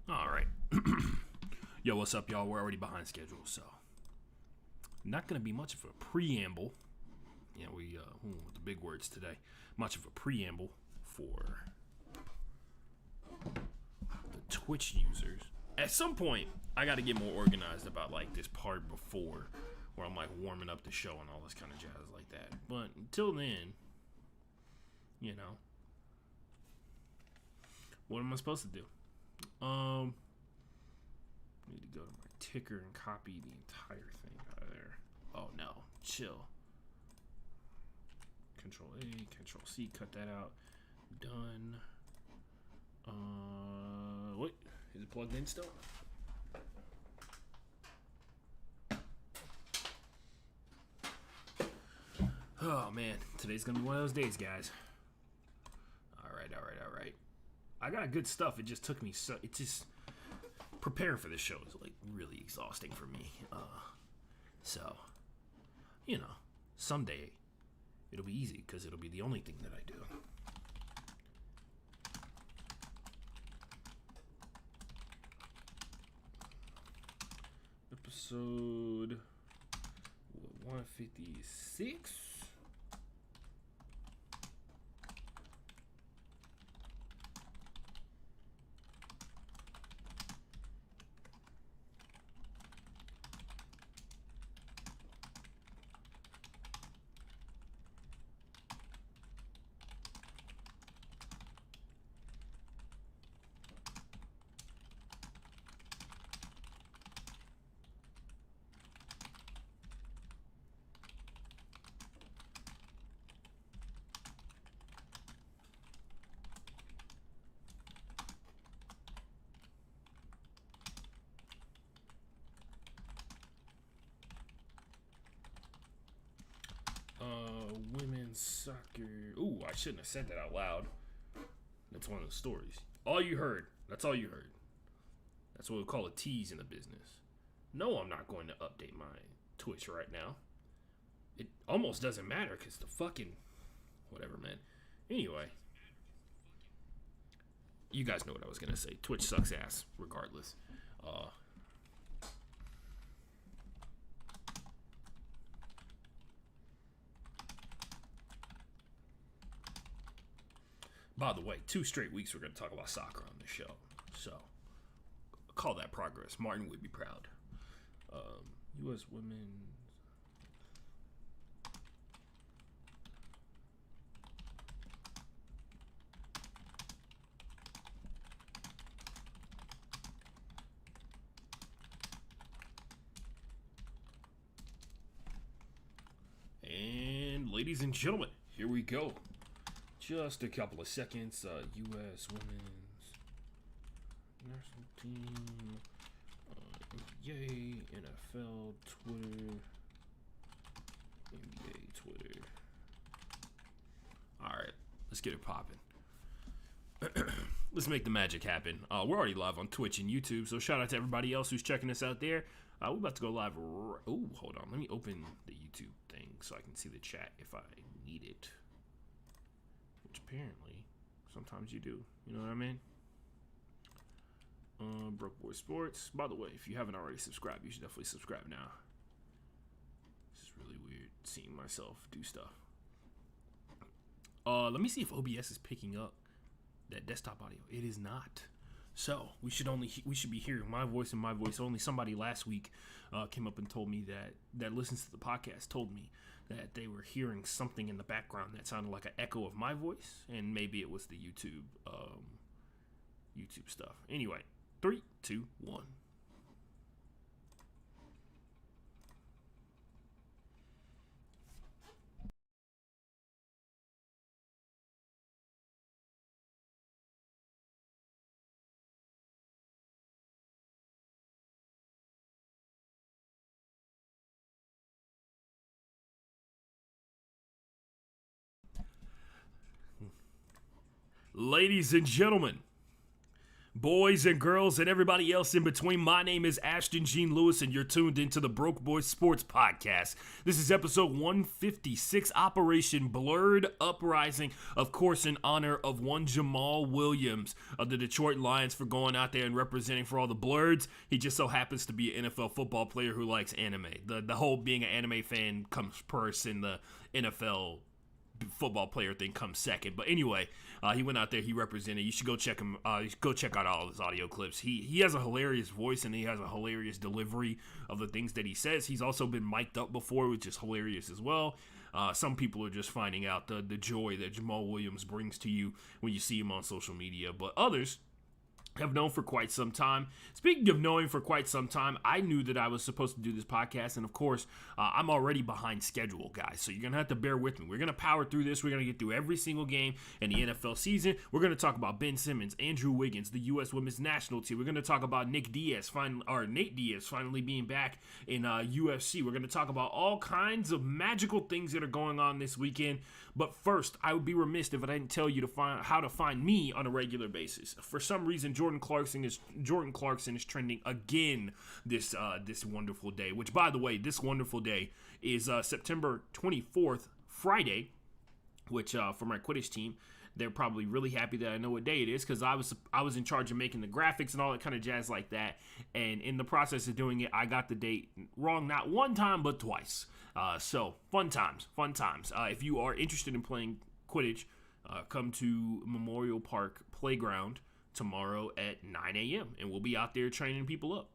All right. Yo, what's up, y'all? We're already behind schedule, so not gonna be much of a preamble. Yeah, with the big words today. Much of a preamble for the Twitch users. At some point, I got to get more organized about like this part before, where I'm like warming up the show and all this kind of jazz like that. But until then, you know, what am I supposed to do? Need to go to my ticker and copy the entire thing out of there. Oh no, chill. Control A, Control C, cut that out. Done. Wait, is it plugged in still? Oh man, today's gonna be one of those days, guys. All right. I got good stuff. It just took me preparing for this show is like really exhausting for me. So, you know, someday it'll be easy because it'll be the only thing that I do. Episode 156. Women's soccer. Ooh, I shouldn't have said that out loud. That's one of the stories. All you heard. That's all you heard. That's what we call a tease in the business. No, I'm not going to update my Twitch right now. It almost doesn't matter because the fucking whatever, man. Anyway, you guys know what I was gonna say. Twitch sucks ass, regardless. By the way, 2 straight weeks we're going to talk about soccer on the show. So, call that progress. Martin would be proud. U.S. women. And ladies and gentlemen, here we go. Just a couple of seconds. U.S. women's national team, NBA, NFL, Twitter, NBA, Twitter. All right, let's get it popping. Let's make the magic happen. We're already live on Twitch and YouTube, so shout out to everybody else who's checking us out there. We're about to go live. Oh, hold on. Let me open the YouTube thing so I can see the chat if I need it. Which apparently, sometimes you do. You know what I mean? Broke Boy Sports. By the way, if you haven't already subscribed, you should definitely subscribe now. This is really weird seeing myself do stuff. Let me see if OBS is picking up that desktop audio. It is not. So we should be hearing my voice and my voice only. Somebody last week came up and told me that listens to the podcast told me that they were hearing something in the background that sounded like an echo of my voice, and maybe it was the YouTube stuff. Anyway, 3, 2, 1. Ladies and gentlemen, Boys and girls and everybody else in between, my name is Ashton Gene Lewis, and you're tuned into the Broke Boys Sports Podcast. This is episode 156, Operation Blerd Uprising, of course, in honor of one Jamal Williams of the Detroit Lions for going out there and representing for all the Blerds. He just so happens to be an NFL football player who likes anime. The whole being an anime fan comes first, and the NFL football player thing comes second. But anyway, he went out there, he represented. You should go check him. You should go check out all of his audio clips. He has a hilarious voice, and he has a hilarious delivery of the things that he says. He's also been mic'd up before, which is hilarious as well. Some people are just finding out the joy that Jamal Williams brings to you when you see him on social media, but others have known for quite some time. Speaking of knowing for quite some time, I knew that I was supposed to do this podcast, and of course, I'm already behind schedule, guys, so you're going to have to bear with me. We're going to power through this. We're going to get through every single game in the NFL season. We're going to talk about Ben Simmons, Andrew Wiggins, the U.S. Women's National Team. We're going to talk about Nate Diaz finally being back in UFC. We're going to talk about all kinds of magical things that are going on this weekend. But first, I would be remiss if I didn't tell you how to find me on a regular basis. For some reason, Jordan Clarkson is trending again this wonderful day. Which, by the way, this wonderful day is September 24th, Friday. Which for my Quidditch team, they're probably really happy that I know what day it is, because I was in charge of making the graphics and all that kind of jazz like that. And in the process of doing it, I got the date wrong not one time but twice. So fun times. If you are interested in playing Quidditch, come to Memorial Park Playground tomorrow at 9 a.m. and we'll be out there training people up.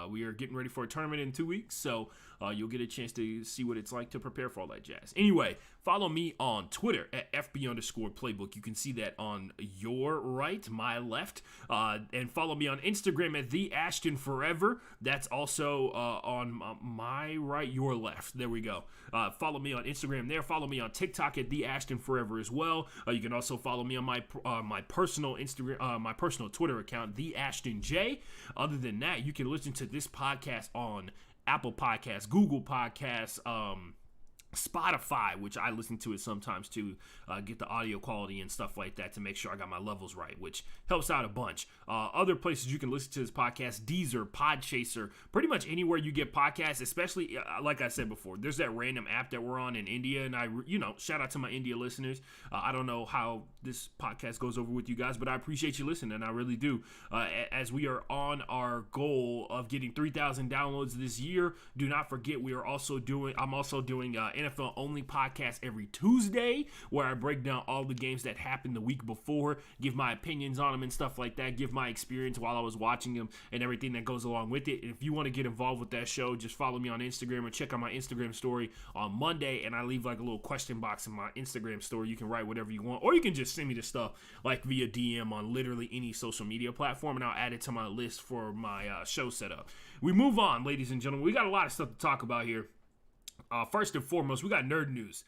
We are getting ready for a tournament in 2 weeks, so you'll get a chance to see what it's like to prepare for all that jazz. Anyway, follow me on Twitter at FB_playbook. You can see that on your right, my left. And follow me on Instagram at TheAshtonForever. That's also on my right, your left. There we go. Follow me on Instagram there. Follow me on TikTok at TheAshtonForever as well. You can also follow me on my personal Instagram, my personal Twitter account, TheAshtonJ. Other than that, you can listen to this podcast on Apple Podcasts, Google Podcasts, Spotify, which I listen to it sometimes to get the audio quality and stuff like that to make sure I got my levels right, which helps out a bunch. Other places you can listen to this podcast: Deezer, Podchaser, pretty much anywhere you get podcasts, especially, like I said before, there's that random app that we're on in India, and shout out to my India listeners. I don't know how this podcast goes over with you guys, but I appreciate you listening, I really do. As we are on our goal of getting 3,000 downloads this year, do not forget I'm also doing NFL only podcast every Tuesday, where I break down all the games that happened the week before, give my opinions on them and stuff like that, give my experience while I was watching them and everything that goes along with it. And if you want to get involved with that show, just follow me on Instagram or check out my Instagram story on Monday, and I leave like a little question box in my Instagram story. You can write whatever you want, or you can just send me the stuff like via DM on literally any social media platform, and I'll add it to my list for my show setup. We move on, ladies and gentlemen. We got a lot of stuff to talk about here. First and foremost, we got nerd news.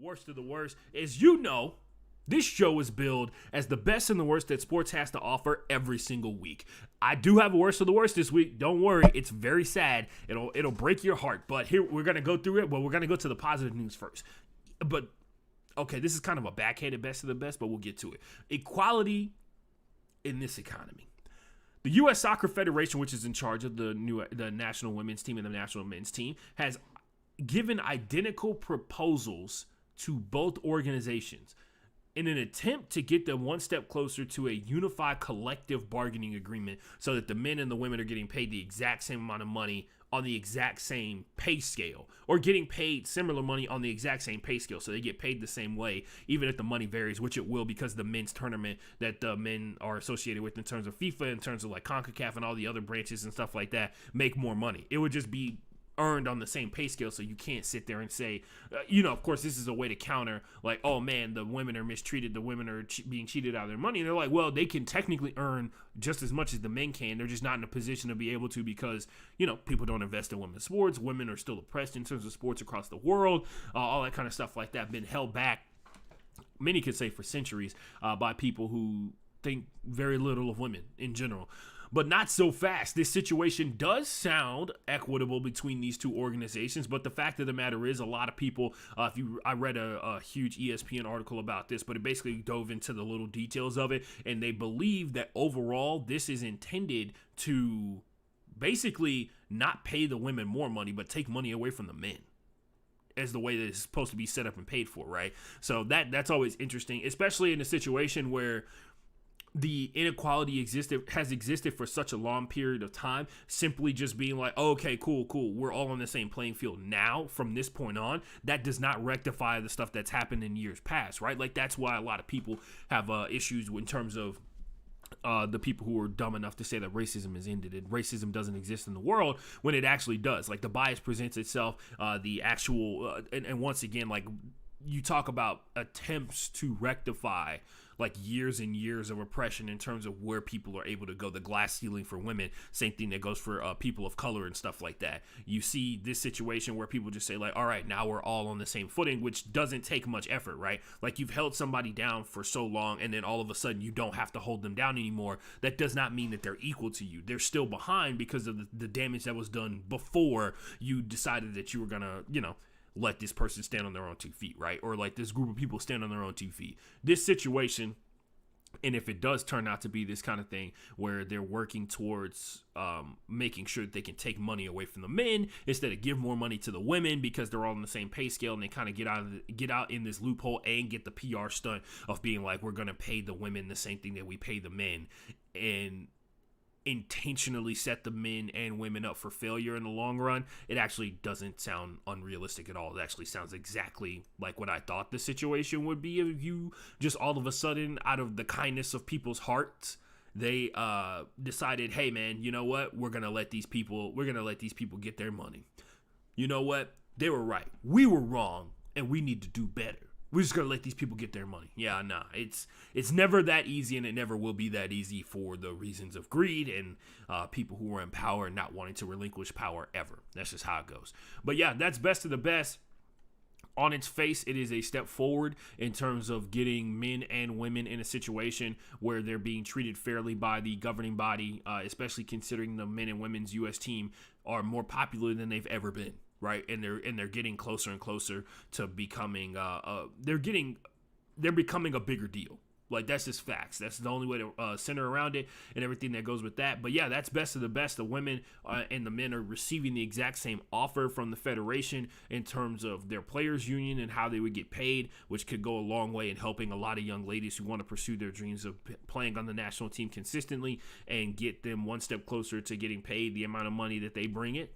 worst of the worst. As you know, this show is billed as the best and the worst that sports has to offer every single week. I do have a worst of the worst this week. Don't worry, it's very sad. It'll break your heart. But here we're gonna go through it. Well, we're gonna go to the positive news first. But okay, this is kind of a backhanded best of the best, but we'll get to it. Equality in this economy. The U.S. Soccer Federation, which is in charge of the national women's team and the national men's team, has given identical proposals to both organizations in an attempt to get them one step closer to a unified collective bargaining agreement so that the men and the women are getting paid the exact same amount of money on the exact same pay scale, or getting paid similar money on the exact same pay scale, so they get paid the same way, even if the money varies, which it will because the men's tournament that the men are associated with in terms of FIFA, in terms of like CONCACAF and all the other branches and stuff like that, make more money. It would just be earned on the same pay scale, so you can't sit there and say, of course, this is a way to counter, like, oh man, the women are mistreated, the women are being cheated out of their money. And they're like, well, they can technically earn just as much as the men can. They're just not in a position to be able to because, people don't invest in women's sports. Women are still oppressed in terms of sports across the world, all that kind of stuff like that, been held back, many could say for centuries, by people who think very little of women in general. But not so fast. This situation does sound equitable between these two organizations, but the fact of the matter is, a lot of people, I read a huge ESPN article about this, but it basically dove into the little details of it, and they believe that overall, this is intended to basically not pay the women more money, but take money away from the men, as the way that it's supposed to be set up and paid for, right? So that's always interesting, especially in a situation where the inequality has existed for such a long period of time. Simply just being like, oh, okay, cool, we're all on the same playing field now from this point on, that does not rectify the stuff that's happened in years past, right? Like, that's why a lot of people have issues in terms of the people who are dumb enough to say that racism is ended and racism doesn't exist in the world, when it actually does. Like, the bias presents itself, the actual and once again, like, you talk about attempts to rectify like years and years of oppression in terms of where people are able to go, the glass ceiling for women, same thing that goes for people of color and stuff like that. You see this situation where people just say like, all right, now we're all on the same footing, which doesn't take much effort, right? Like, you've held somebody down for so long and then all of a sudden you don't have to hold them down anymore. That does not mean that they're equal to you. They're still behind because of the damage that was done before you decided that you were gonna, let this person stand on their own 2 feet, right? Or like this group of people stand on their own 2 feet. This situation, and if it does turn out to be this kind of thing where they're working towards making sure that they can take money away from the men instead of give more money to the women because they're all on the same pay scale, and they kind of get out in this loophole and get the PR stunt of being like, we're going to pay the women the same thing that we pay the men, and intentionally set the men and women up for failure in the long run. It actually doesn't sound unrealistic at all. It actually sounds exactly like what I thought the situation would be if you just all of a sudden, out of the kindness of people's hearts, they decided, hey man, you know what? We're gonna let these people get their money. You know what? They were right. We were wrong, and we need to do better. We're just going to let these people get their money. Yeah, nah. It's never that easy, and it never will be that easy for the reasons of greed and people who are in power and not wanting to relinquish power ever. That's just how it goes. But yeah, that's best of the best. On its face, it is a step forward in terms of getting men and women in a situation where they're being treated fairly by the governing body, especially considering the men and women's U.S. team are more popular than they've ever been. Right, and they're getting closer and closer to becoming they're becoming a bigger deal. Like, that's just facts. That's the only way to center around it and everything that goes with that. But yeah, that's best of the best. The women and the men are receiving the exact same offer from the federation in terms of their players union and how they would get paid, which could go a long way in helping a lot of young ladies who want to pursue their dreams of playing on the national team consistently and get them one step closer to getting paid the amount of money that they bring it.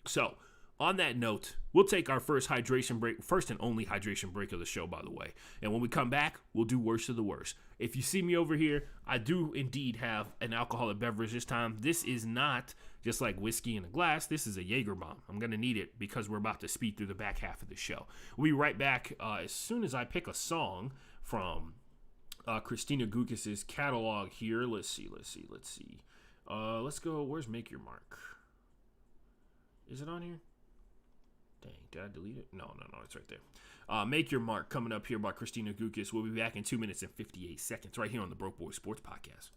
So, on that note, we'll take our first and only hydration break of the show, by the way. And when we come back, we'll do worst of the worst. If you see me over here, I do indeed have an alcoholic beverage this time. This is not just like whiskey in a glass. This is a Jaeger bomb. I'm going to need it because we're about to speed through the back half of the show. We'll be right back as soon as I pick a song from Christina Gukas's catalog here. Let's see. Let's go. Where's Make Your Mark? Is it on here? Dang, did I delete it? No, it's right there. Make Your Mark coming up here by Christina Gukas. We'll be back in 2 minutes and 58 seconds right here on the Broke Boy Sports Podcast.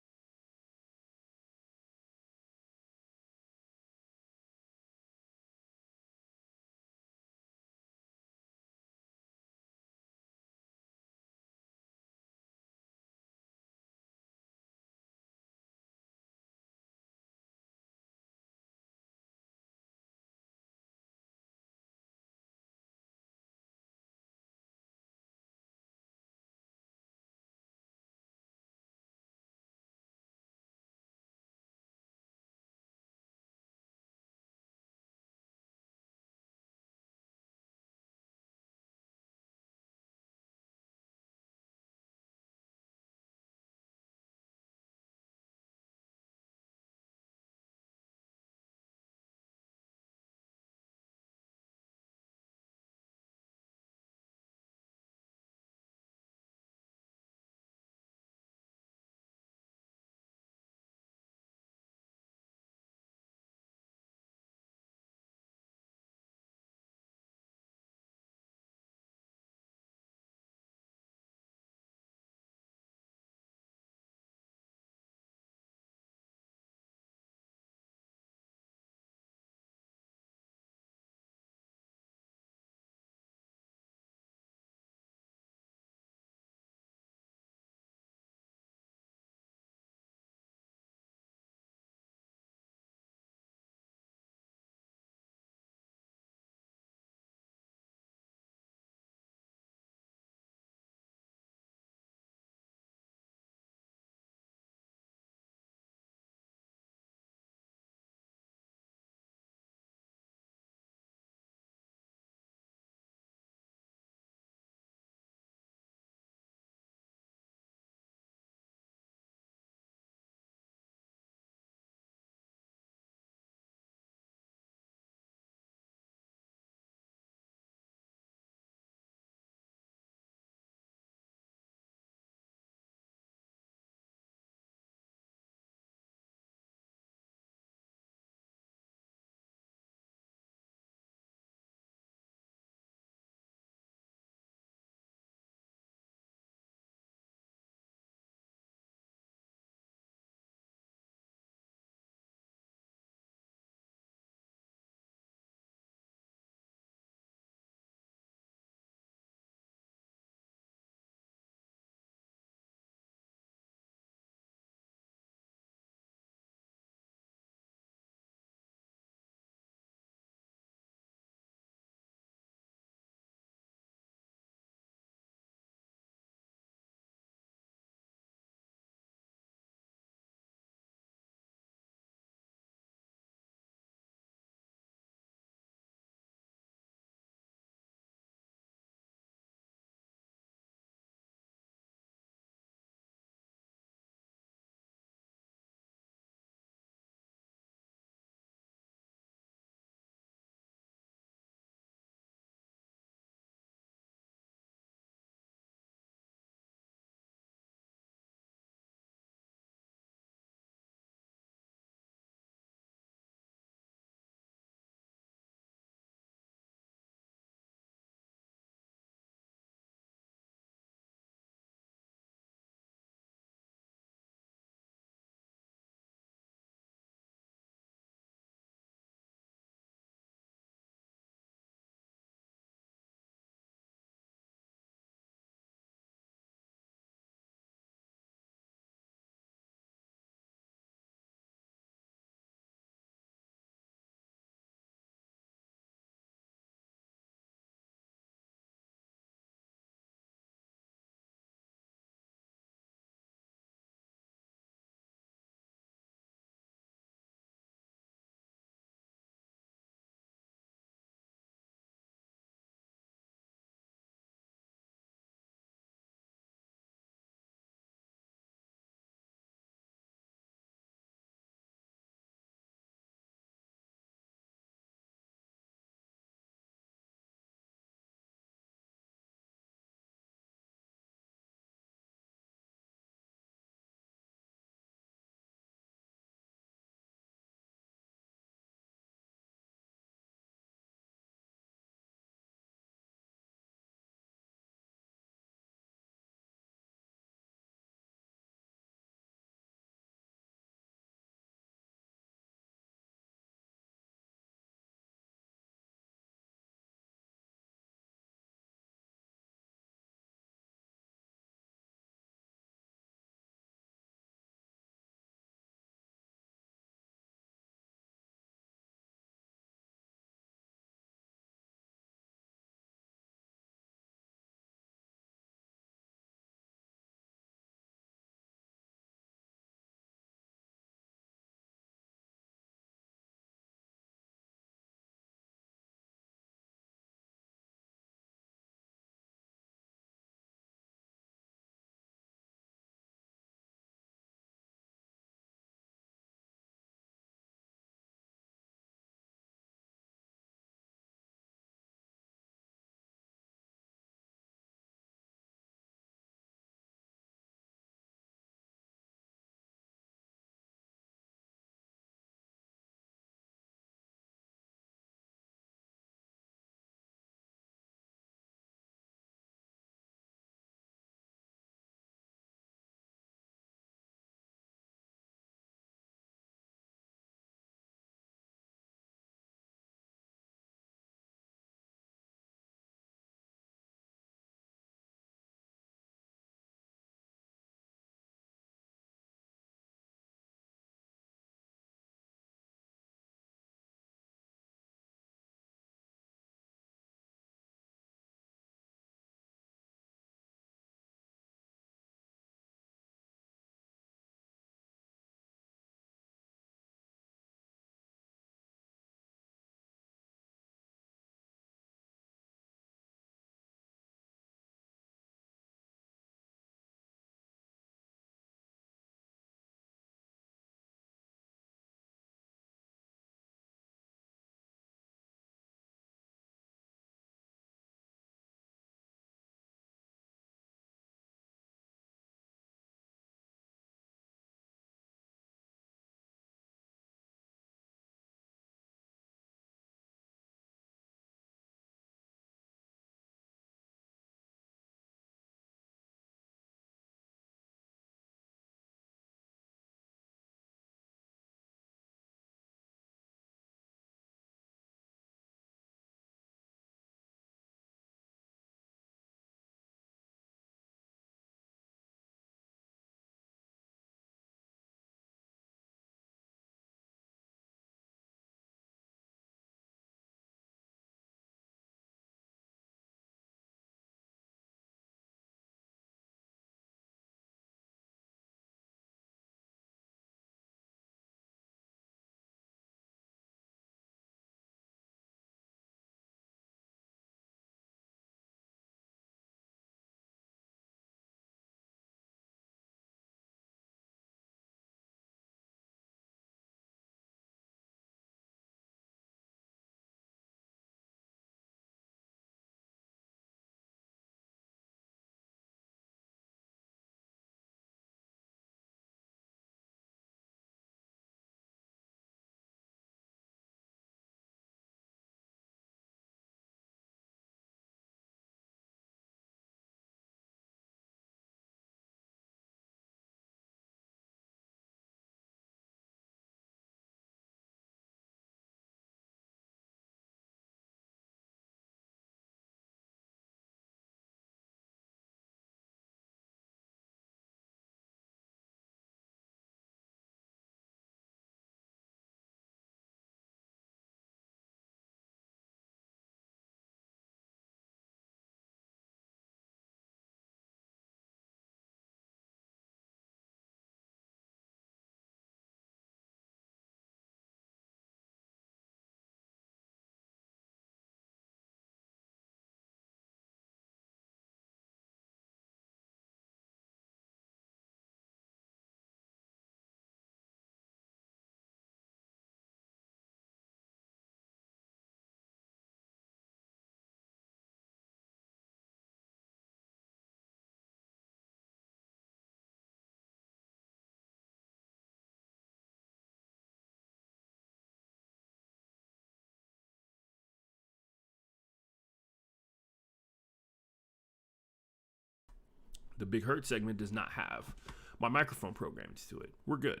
The Big Hurt segment does not have my microphone programmed to it. We're good.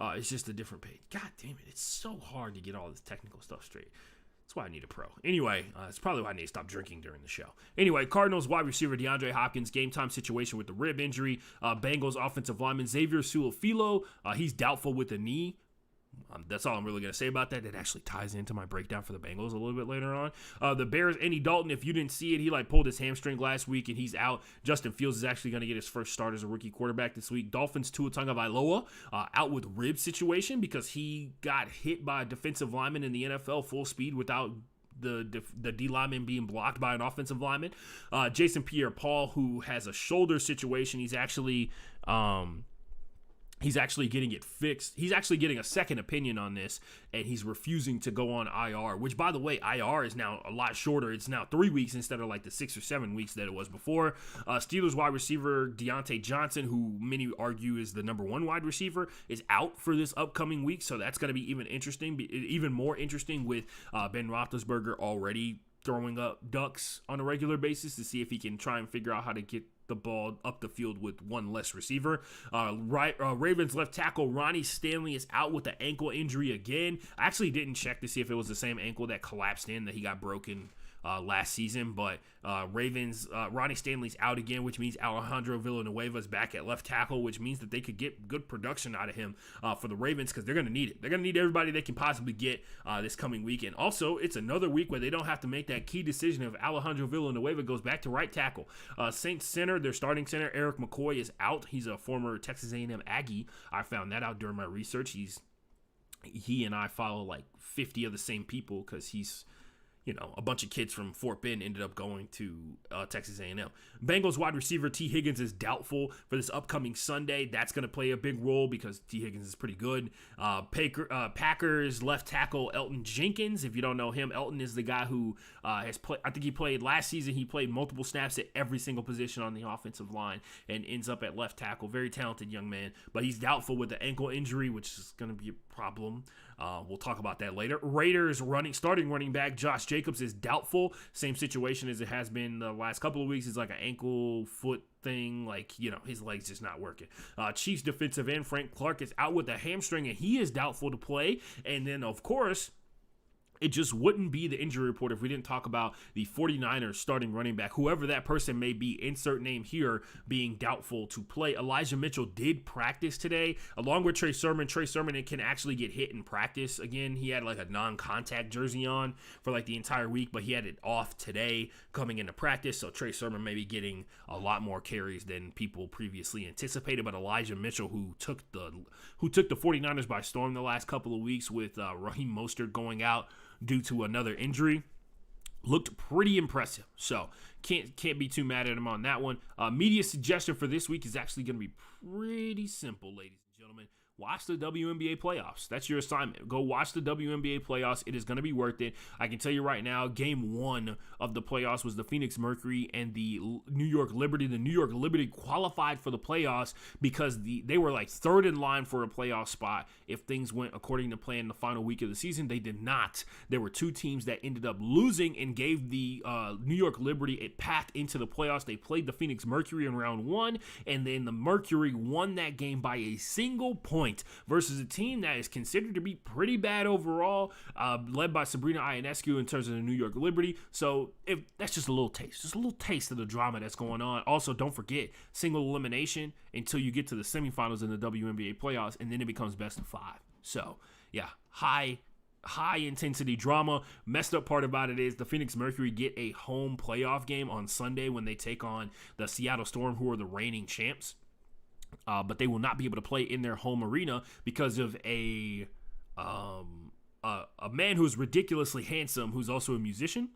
It's just a different page. God damn it. It's so hard to get all this technical stuff straight. That's why I need a pro. Anyway, it's probably why I need to stop drinking during the show. Anyway, Cardinals wide receiver DeAndre Hopkins, game time situation with the rib injury. Bengals offensive lineman Xavier Su'a-Filo, he's doubtful with the knee. That's all I'm really going to say about that. It actually ties into my breakdown for the Bengals a little bit later on. The Bears, Andy Dalton, if you didn't see it, he pulled his hamstring last week and he's out. Justin Fields is actually going to get his first start as a rookie quarterback this week. Dolphins, Tua Tagovailoa, out with rib situation because he got hit by a defensive lineman in the NFL full speed without the D lineman being blocked by an offensive lineman. Jason Pierre-Paul, who has a shoulder situation, he's actually getting it fixed. He's actually getting a second opinion on this, and he's refusing to go on IR, which, by the way, IR is now a lot shorter. It's now 3 weeks instead of like the 6 or 7 weeks that it was before. Steelers wide receiver Deontay Johnson, who many argue is the number 1 wide receiver, is out for this upcoming week, so that's going to be even more interesting with Ben Roethlisberger already throwing up ducks on a regular basis to see if he can try and figure out how to get the ball up the field with one less receiver. Ravens left tackle Ronnie Stanley is out with the ankle injury again. I actually didn't check to see if it was the same ankle that collapsed in that he got broken last season, but Ravens, Ronnie Stanley's out again, which means Alejandro Villanueva's back at left tackle, which means that they could get good production out of him for the Ravens because they're going to need it. They're going to need everybody they can possibly get this coming week. And also, it's another week where they don't have to make that key decision if Alejandro Villanueva goes back to right tackle. Saints center, their starting center, Eric McCoy, is out. He's a former Texas A&M Aggie. I found that out during my research. He and I follow like 50 of the same people because he's a bunch of kids from Fort Bend ended up going to Texas A&M. Bengals wide receiver T. Higgins is doubtful for this upcoming Sunday. That's going to play a big role because T. Higgins is pretty good. Packers left tackle Elton Jenkins. If you don't know him, Elton is the guy who has played. I think he played last season. He played multiple snaps at every single position on the offensive line and ends up at left tackle. Very talented young man, but he's doubtful with the ankle injury, which is going to be a problem. We'll talk about that later. Raiders starting running back Josh Jacobs is doubtful. Same situation as it has been the last couple of weeks. It's like an ankle foot thing, his legs just not working. Chiefs defensive end Frank Clark is out with a hamstring and he is doubtful to play. And then of course, it just wouldn't be the injury report if we didn't talk about the 49ers starting running back, whoever that person may be, insert name here, being doubtful to play. Elijah Mitchell did practice today, along with Trey Sermon. Trey Sermon can actually get hit in practice again. He had like a non-contact jersey on for like the entire week, but he had it off today coming into practice, so Trey Sermon may be getting a lot more carries than people previously anticipated. But Elijah Mitchell, who took the 49ers by storm the last couple of weeks with Raheem Mostert going out due to another injury, looked pretty impressive. So can't be too mad at him on that one. Media suggestion for this week is actually going to be pretty simple, ladies and gentlemen. Watch the WNBA playoffs. That's your assignment. Go watch the WNBA playoffs. It is going to be worth it. I can tell you right now, game 1 of the playoffs was the Phoenix Mercury and the New York Liberty. The New York Liberty qualified for the playoffs because they were like third in line for a playoff spot if things went according to plan the final week of the season. They did not. There were 2 teams that ended up losing and gave the New York Liberty a path into the playoffs. They played the Phoenix Mercury in round 1, and then the Mercury won that game by a single point versus a team that is considered to be pretty bad overall, led by Sabrina Ionescu in terms of the New York Liberty. So that's just a little taste of the drama that's going on. Also, don't forget single elimination until you get to the semifinals in the WNBA playoffs, and then it becomes best of 5. So yeah, high intensity drama. Messed up part about it is the Phoenix Mercury get a home playoff game on Sunday when they take on the Seattle Storm, who are the reigning champs. But they will not be able to play in their home arena because of a man who's ridiculously handsome, who's also a musician,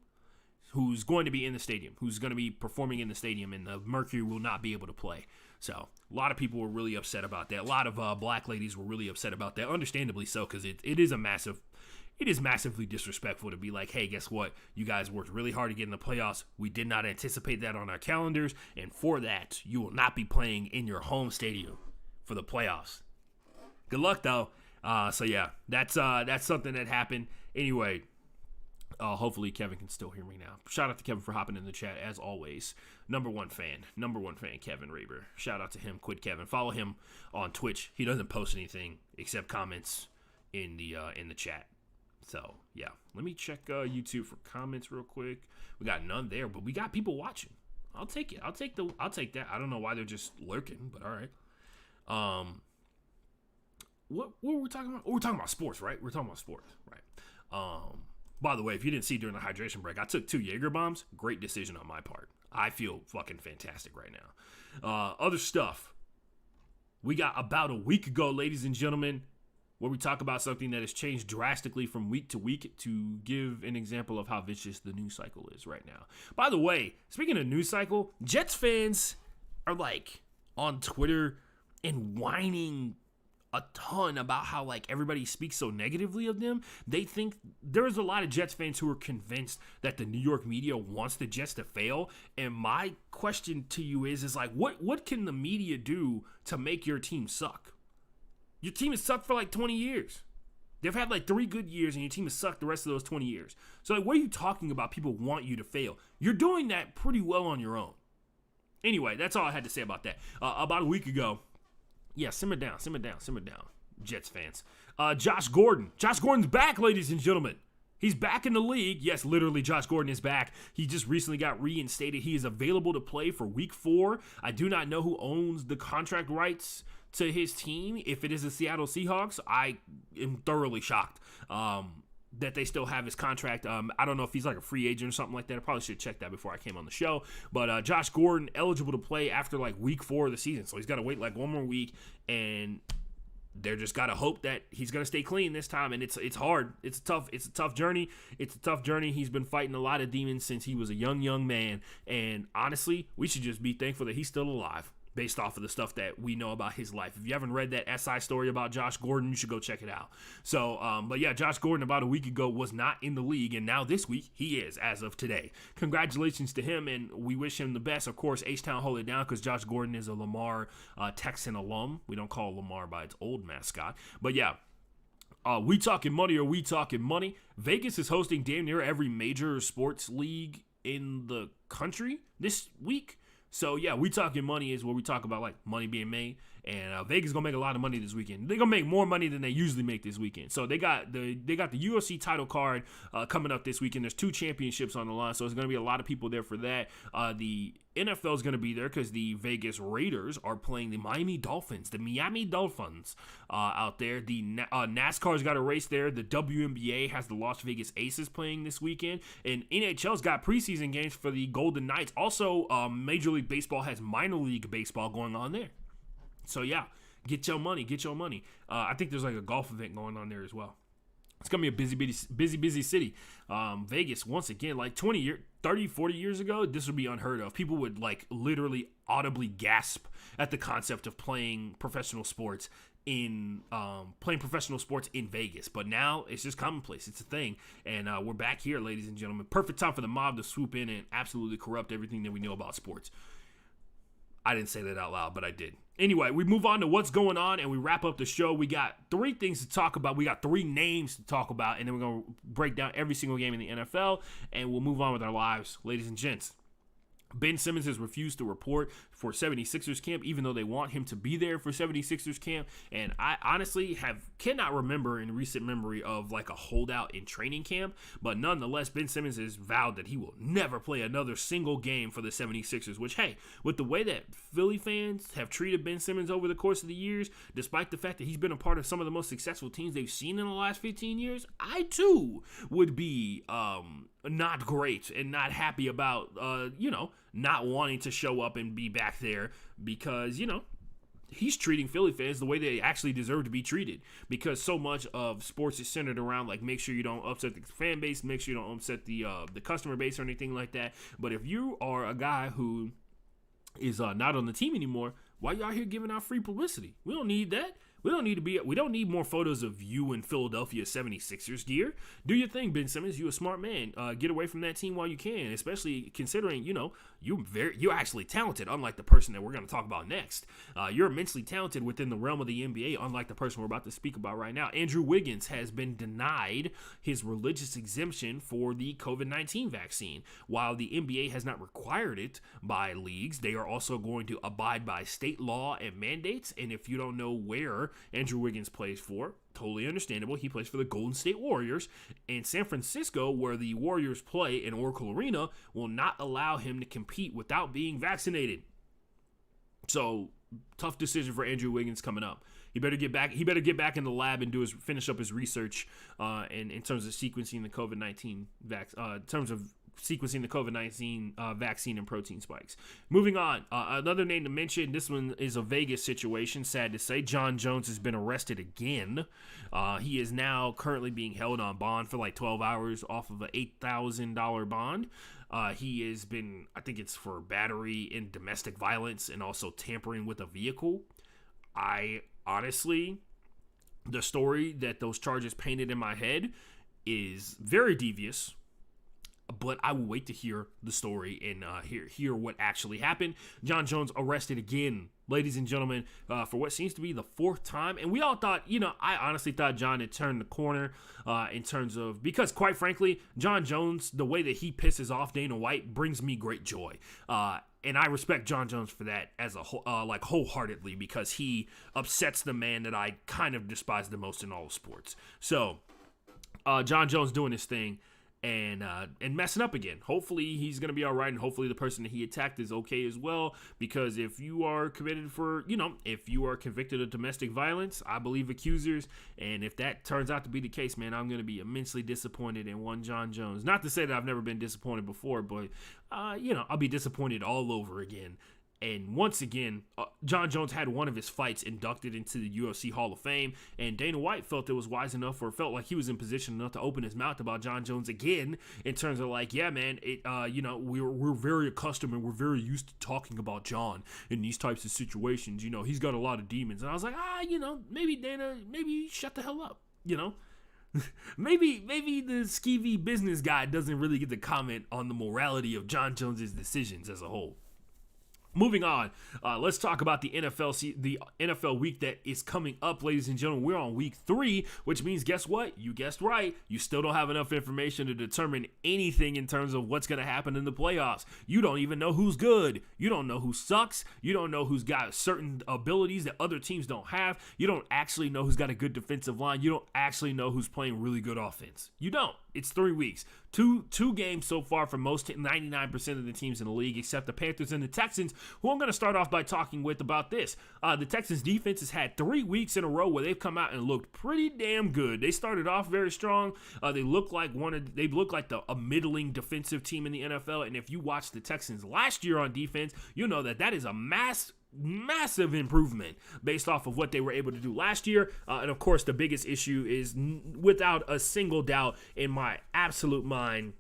who's going to be in the stadium, who's going to be performing in the stadium, and the Mercury will not be able to play. So a lot of people were really upset about that. A lot of black ladies were really upset about that, understandably so, because it is massively disrespectful to be like, hey, guess what? You guys worked really hard to get in the playoffs. We did not anticipate that on our calendars, and for that, you will not be playing in your home stadium for the playoffs. Good luck, though. So yeah, that's something that happened. Anyway, Hopefully Kevin can still hear me now. Shout out to Kevin for hopping in the chat as always. Number one fan, Kevin Raber. Shout out to him, Quid Kevin. Follow him on Twitch. He doesn't post anything except comments in the chat. So yeah, let me check YouTube for comments real quick. We got none there, but we got people watching. I'll take it. I'll take that. I don't know why they're just lurking, but all right. What were we talking about? Oh, we're talking about sports, right? We're talking about sports, right? By the way, if you didn't see during the hydration break, I took 2 Jaeger bombs. Great decision on my part. I feel fucking fantastic right now. Other stuff. We got about a week ago, ladies and gentlemen, where we talk about something that has changed drastically from week to week to give an example of how vicious the news cycle is right now. By the way, speaking of news cycle, Jets fans are like on Twitter and whining a ton about how like everybody speaks so negatively of them. They think there's a lot of Jets fans who are convinced that the New York media wants the Jets to fail. And my question to you is like, what can the media do to make your team suck? Your team has sucked for like 20 years. They've had like 3 good years and your team has sucked the rest of those 20 years. So like, what are you talking about? People want you to fail. You're doing that pretty well on your own. Anyway, that's all I had to say about that. About a week ago, yeah, simmer down, Jets fans. Josh Gordon. Josh Gordon's back, ladies and gentlemen. He's back in the league. Yes, literally, Josh Gordon is back. He just recently got reinstated. He is available to play for week 4. I do not know who owns the contract rights to his team. If it is the Seattle Seahawks, I am thoroughly shocked that they still have his contract. I don't know if he's like a free agent or something like that. I probably should check that before I came on the show. But Josh Gordon eligible to play after like week 4 of the season. So he's got to wait like 1 more week, and they're just got to hope that he's going to stay clean this time. And it's hard. It's a tough journey. It's a tough journey. He's been fighting a lot of demons since he was a young man. And honestly, we should just be thankful that he's still alive, based off of the stuff that we know about his life. If you haven't read that SI story about Josh Gordon, you should go check it out. So, but yeah, Josh Gordon about a week ago was not in the league, and now this week, he is, as of today. Congratulations to him, and we wish him the best. Of course, H-Town hold it down, because Josh Gordon is a Lamar Texan alum. We don't call Lamar by its old mascot. But yeah, we talking money or we talking money? Vegas is hosting damn near every major sports league in the country this week. So, yeah, we talking money is where we talk about, like, money being made. And Vegas is going to make a lot of money this weekend. They're going to make more money than they usually make this weekend. So, they got the UFC title card coming up this weekend. There's 2 championships on the line, so there's going to be a lot of people there for that. The NFL is going to be there because the Vegas Raiders are playing the Miami Dolphins out there. The NASCAR's got a race there. The WNBA has the Las Vegas Aces playing this weekend. And NHL's got preseason games for the Golden Knights. Also, Major League Baseball has minor league baseball going on there. So, yeah, get your money. I think there's like a golf event going on there as well. It's going to be a busy city. Vegas, once again, like 30, 40 years ago, this would be unheard of. People would like literally audibly gasp at the concept of playing professional sports in Vegas. But now it's just commonplace. It's a thing. And we're back here, ladies and gentlemen. Perfect time for the mob to swoop in and absolutely corrupt everything that we know about sports. I didn't say that out loud, but I did. Anyway, we move on to what's going on, and we wrap up the show. We got 3 things to talk about. We got 3 names to talk about, and then we're going to break down every single game in the NFL, and we'll move on with our lives. Ladies and gents, Ben Simmons has refused to report for 76ers camp, even though they want him to be there for 76ers camp. And I honestly cannot remember in recent memory of like a holdout in training camp. But nonetheless, Ben Simmons has vowed that he will never play another single game for the 76ers, which, hey, with the way that Philly fans have treated Ben Simmons over the course of the years, despite the fact that he's been a part of some of the most successful teams they've seen in the last 15 years, I too would be not great and not happy about, not wanting to show up and be back there because, he's treating Philly fans the way they actually deserve to be treated, because so much of sports is centered around, like, make sure you don't upset the fan base, make sure you don't upset the customer base or anything like that. But if you are a guy who is not on the team anymore, why you out here giving out free publicity? We don't need that. We don't need more photos of you in Philadelphia 76ers gear. Do your thing, Ben Simmons. You're a smart man. Get away from that team while you can, especially considering, you're actually talented, unlike the person that we're going to talk about next. You're immensely talented within the realm of the NBA, unlike the person we're about to speak about right now. Andrew Wiggins has been denied his religious exemption for the COVID-19 vaccine. While the NBA has not required it by leagues, they are also going to abide by state law and mandates. And if you don't know where Andrew Wiggins plays for, totally understandable. He plays for the Golden State Warriors, and San Francisco, where the Warriors play in Oracle Arena, will not allow him to compete without being vaccinated. So, tough decision for Andrew Wiggins coming up. He better get back. He better get back in the lab and finish up his research in terms of sequencing the COVID-19 vaccine and protein spikes. Moving on, another name to mention, this one is a Vegas situation, sad to say. John Jones has been arrested again. He is now currently being held on bond for like 12 hours off of an $8,000 bond. He has been, I think it's for battery and domestic violence and also tampering with a vehicle. Honestly, the story that those charges painted in my head is very devious. But I will wait to hear the story and hear what actually happened. John Jones arrested again, ladies and gentlemen, for what seems to be the fourth time. And we all thought, I honestly thought John had turned the corner in terms of, because quite frankly, John Jones, the way that he pisses off Dana White brings me great joy. And I respect John Jones for that as a wholeheartedly, because he upsets the man that I kind of despise the most in all of sports. So John Jones doing his thing. And messing up again. Hopefully he's going to be all right, and hopefully the person that he attacked is okay as well, because if you are if you are convicted of domestic violence, I believe accusers, and if that turns out to be the case, man, I'm going to be immensely disappointed in one John Jones. Not to say that I've never been disappointed before, but, I'll be disappointed all over again. And once again, John Jones had one of his fights inducted into the UFC Hall of Fame, and Dana White felt it was wise enough, or felt like he was in position enough to open his mouth about John Jones again, in terms of like, yeah, man, we're very accustomed and we're very used to talking about John in these types of situations. He's got a lot of demons, and I was like, maybe Dana, maybe shut the hell up, Maybe the skeevy business guy doesn't really get to comment on the morality of John Jones's decisions as a whole. Moving on, let's talk about the NFL week that is coming up, ladies and gentlemen. We're on week 3, which means, guess what? You guessed right. You still don't have enough information to determine anything in terms of what's going to happen in the playoffs. You don't even know who's good. You don't know who sucks. You don't know who's got certain abilities that other teams don't have. You don't actually know who's got a good defensive line. You don't actually know who's playing really good offense. You don't. It's 3 weeks. Two games so far for 99% of the teams in the league, except the Panthers and the Texans, who I'm going to start off by talking with about this. The Texans defense has had 3 weeks in a row where they've come out and looked pretty damn good. They started off very strong. They look like a middling defensive team in the NFL. And if you watch the Texans last year on defense, you know that is a massive improvement based off of what they were able to do last year. And of course, the biggest issue is, without a single doubt in my absolute mind,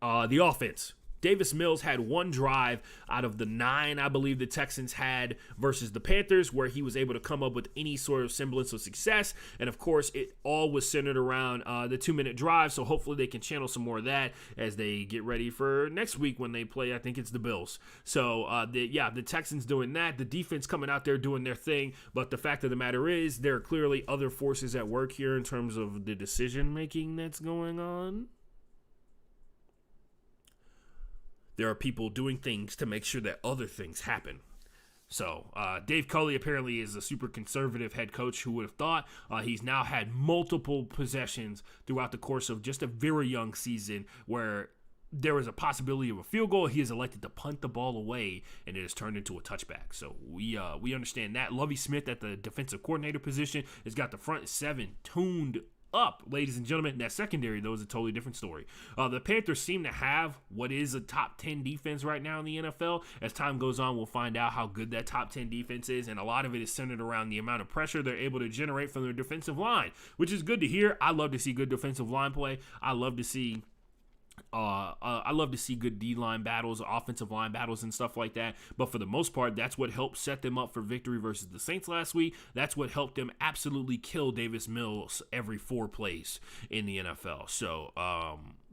the offense. Davis Mills had one drive out of the 9, I believe, the Texans had versus the Panthers, where he was able to come up with any sort of semblance of success. And of course, it all was centered around the 2-minute drive. So hopefully they can channel some more of that as they get ready for next week when they play, I think it's the Bills. So the Texans doing that, the defense coming out there doing their thing. But the fact of the matter is, there are clearly other forces at work here in terms of the decision making that's going on. There are people doing things to make sure that other things happen. So Dave Culley apparently is a super conservative head coach. Who would have thought? He's now had multiple possessions throughout the course of just a very young season where there was a possibility of a field goal. He has elected to punt the ball away, and it has turned into a touchback. So we understand that. Lovie Smith at the defensive coordinator position has got the front 7 tuned up, ladies and gentlemen. That secondary, though, is a totally different story. The Panthers seem to have what is a top 10 defense right now in the NFL. As time goes on, we'll find out how good that top 10 defense is, and a lot of it is centered around the amount of pressure they're able to generate from their defensive line, which is good to hear. I love to see good defensive line play. I love to see I love to see good D-line battles, offensive line battles, and stuff like that. But for the most part, that's what helped set them up for victory versus the Saints last week. That's what helped them absolutely kill Davis Mills every 4 plays in the NFL. So,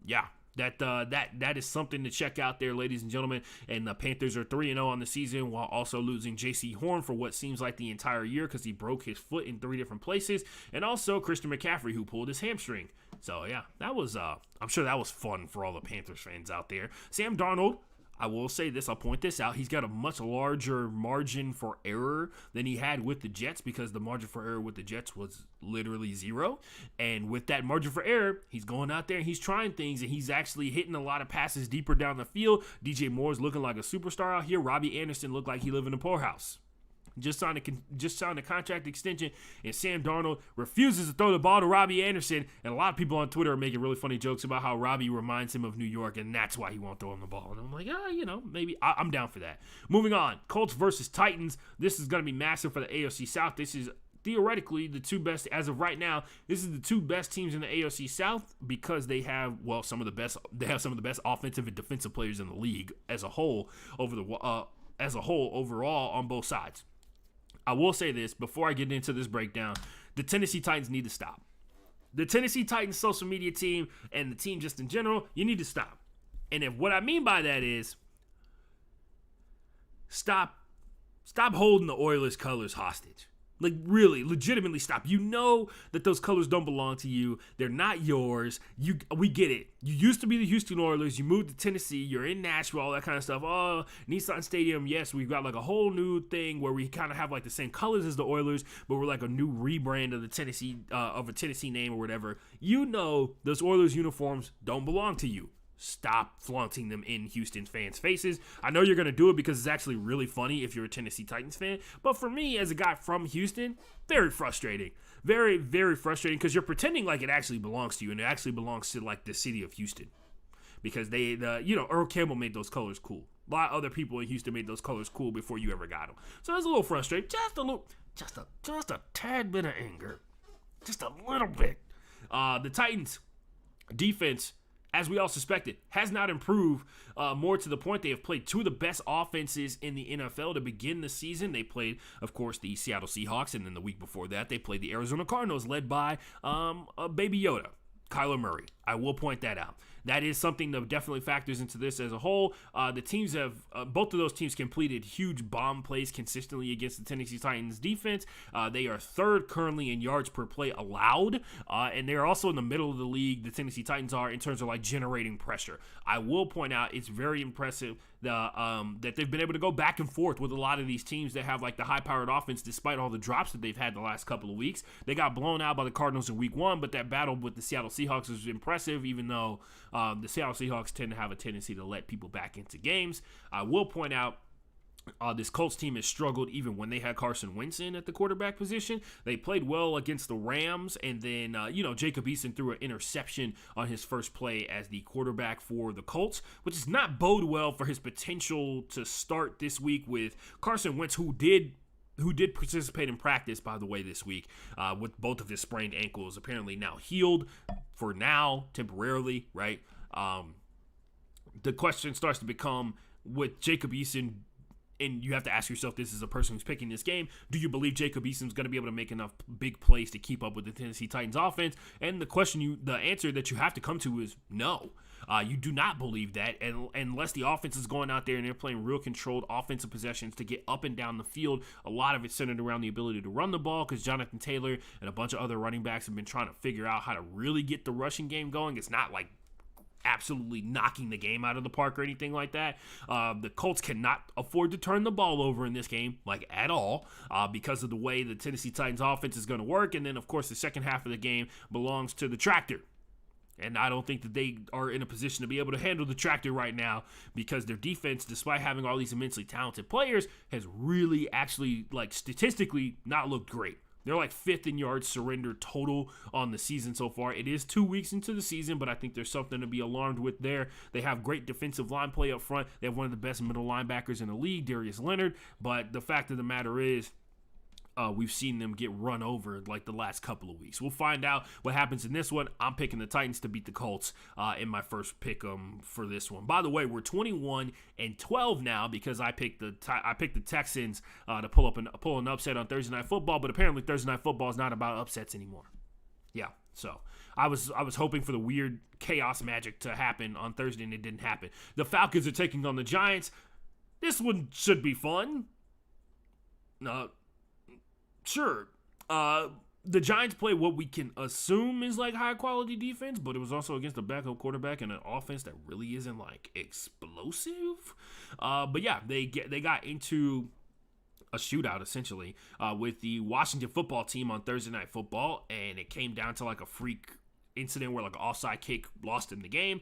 yeah. That is something to check out there, ladies and gentlemen. And the Panthers are 3-0 on the season while also losing J.C. Horn for what seems like the entire year because he broke his foot in 3 different places. And also Christian McCaffrey, who pulled his hamstring. So, yeah, that was, I'm sure that was fun for all the Panthers fans out there. Sam Darnold, I will say this, I'll point this out. He's got a much larger margin for error than he had with the Jets because the margin for error with the Jets was literally 0. And with that margin for error, he's going out there and he's trying things and he's actually hitting a lot of passes deeper down the field. DJ Moore's looking like a superstar out here. Robbie Anderson looked like he lived in a poorhouse. Just signed a contract extension, and Sam Darnold refuses to throw the ball to Robbie Anderson. And a lot of people on Twitter are making really funny jokes about how Robbie reminds him of New York, and that's why he won't throw him the ball. And I'm like, maybe I'm down for that. Moving on, Colts versus Titans. This is going to be massive for the AFC South. This is theoretically the 2 best, as of right now, this is the 2 best teams in the AFC South because they have, some of the best offensive and defensive players in the league as a whole overall on both sides. I will say this before I get into this breakdown. The Tennessee Titans need to stop. The Tennessee Titans social media team and the team just in general, you need to stop. And if what I mean by that is stop holding the Oilers colors hostage. Like, really, legitimately stop. You know that those colors don't belong to you. They're not yours. We get it. You used to be the Houston Oilers. You moved to Tennessee. You're in Nashville, all that kind of stuff. Oh, Nissan Stadium, yes, we've got like a whole new thing where we kind of have like the same colors as the Oilers, but we're like a new rebrand of the Tennessee, of a Tennessee name or whatever. You know those Oilers uniforms don't belong to you. Stop flaunting them in Houston fans' faces. I know you're going to do it because it's actually really funny if you're a Tennessee Titans fan. But for me, as a guy from Houston, very frustrating. Very, very frustrating because you're pretending like it actually belongs to you and it actually belongs to like the city of Houston. Because Earl Campbell made those colors cool. A lot of other people in Houston made those colors cool before you ever got them. So that's a little frustrating. Just a tad bit of anger. Just a little bit. The Titans defense, as we all suspected, has not improved more to the point they have played 2 of the best offenses in the NFL to begin the season. They played, of course, the Seattle Seahawks, and then the week before that, they played the Arizona Cardinals, led by Baby Yoda, Kyler Murray. I will point that out. That is something that definitely factors into this as a whole. The teams have, both of those teams completed huge bomb plays consistently against the Tennessee Titans defense. They are 3rd currently in yards per play allowed, and they are also in the middle of the league, the Tennessee Titans are, in terms of like generating pressure. I will point out it's very impressive that they've been able to go back and forth with a lot of these teams that have like the high-powered offense despite all the drops that they've had the last couple of weeks. They got blown out by the Cardinals in week 1, but that battle with the Seattle Seahawks was impressive, even though the Seattle Seahawks tend to have a tendency to let people back into games. I will point out this Colts team has struggled even when they had Carson Wentz in at the quarterback position. They played well against the Rams, and then, Jacob Eason threw an interception on his first play as the quarterback for the Colts, which does not bode well for his potential to start this week with Carson Wentz, who did participate in practice, by the way, this week with both of his sprained ankles apparently now healed for now, temporarily, right? The question starts to become, with Jacob Eason, and you have to ask yourself this as a person who's picking this game, do you believe Jacob Eason's going to be able to make enough big plays to keep up with the Tennessee Titans offense? And the answer that you have to come to is no. You do not believe that, and unless the offense is going out there and they're playing real controlled offensive possessions to get up and down the field. A lot of it's centered around the ability to run the ball because Jonathan Taylor and a bunch of other running backs have been trying to figure out how to really get the rushing game going. It's not like absolutely knocking the game out of the park or anything like that. The Colts cannot afford to turn the ball over in this game, like at all, because of the way the Tennessee Titans offense is going to work. And then, of course, the second half of the game belongs to the tractor. And I don't think that they are in a position to be able to handle the tractor right now because their defense, despite having all these immensely talented players, has really actually, like, statistically not looked great. They're like 5th in yards surrendered total on the season so far. It is 2 weeks into the season, but I think there's something to be alarmed with there. They have great defensive line play up front. They have one of the best middle linebackers in the league, Darius Leonard. But the fact of the matter is, we've seen them get run over like the last couple of weeks. We'll find out what happens in this one. I'm picking the Titans to beat the Colts in my first pick for this one. By the way, we're 21-12 now because I picked the Texans to pull an upset on Thursday Night Football, but apparently Thursday Night Football is not about upsets anymore. Yeah, so I was hoping for the weird chaos magic to happen on Thursday, and it didn't happen. The Falcons are taking on the Giants. This one should be fun. Sure. The Giants play what we can assume is like high quality defense, but it was also against a backup quarterback and an offense that really isn't like explosive. But yeah, they got into a shootout essentially with the Washington football team on Thursday Night Football, and it came down to like a freak incident where like an offside kick lost in the game.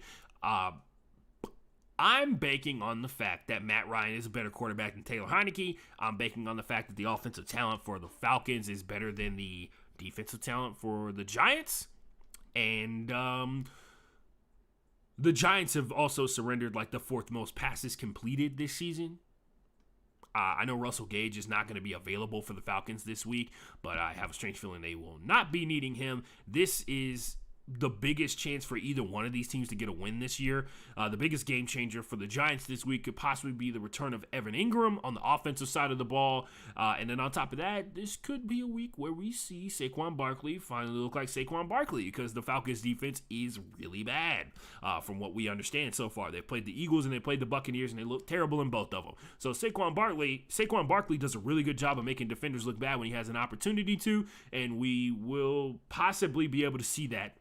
I'm banking on the fact that Matt Ryan is a better quarterback than Taylor Heineke. I'm banking on the fact that the offensive talent for the Falcons is better than the defensive talent for the Giants. And the Giants have also surrendered like the fourth most passes completed this season. I know Russell Gage is not going to be available for the Falcons this week, but I have a strange feeling they will not be needing him. This is the biggest chance for either one of these teams to get a win this year. The biggest game changer for the Giants this week could possibly be the return of Evan Ingram on the offensive side of the ball. And then on top of that, this could be a week where we see Saquon Barkley finally look like Saquon Barkley, because the Falcons defense is really bad from what we understand so far. They played the Eagles and they played the Buccaneers, and they look terrible in both of them. So Saquon Barkley does a really good job of making defenders look bad when he has an opportunity to, and we will possibly be able to see that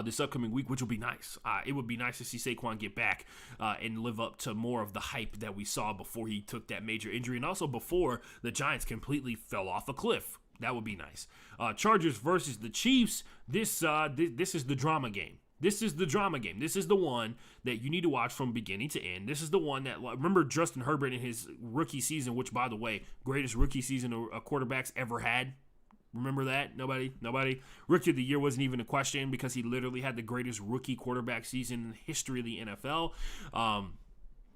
this upcoming week, which will be nice. It would be nice to see Saquon get back and live up to more of the hype that we saw before he took that major injury, and also before the Giants completely fell off a cliff. That would be nice. Chargers versus the Chiefs. This is the drama game. This is the drama game. This is the one that you need to watch from beginning to end. This is the one that, remember Justin Herbert in his rookie season, which, by the way, greatest rookie season a quarterback's ever had. Remember that? Nobody? Rookie of the year wasn't even a question because he literally had the greatest rookie quarterback season in the history of the NFL.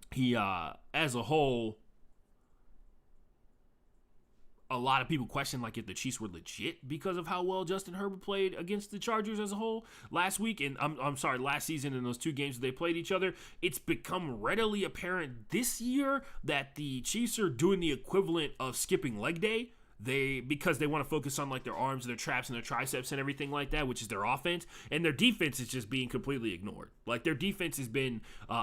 He, as a whole, a lot of people question like if the Chiefs were legit because of how well Justin Herbert played against the Chargers as a whole last week. And last season in those two games that they played each other. It's become readily apparent this year that the Chiefs are doing the equivalent of skipping leg day. Because they want to focus on like their arms and their traps and their triceps and everything like that, which is their offense, and their defense is just being completely ignored. Like their defense has been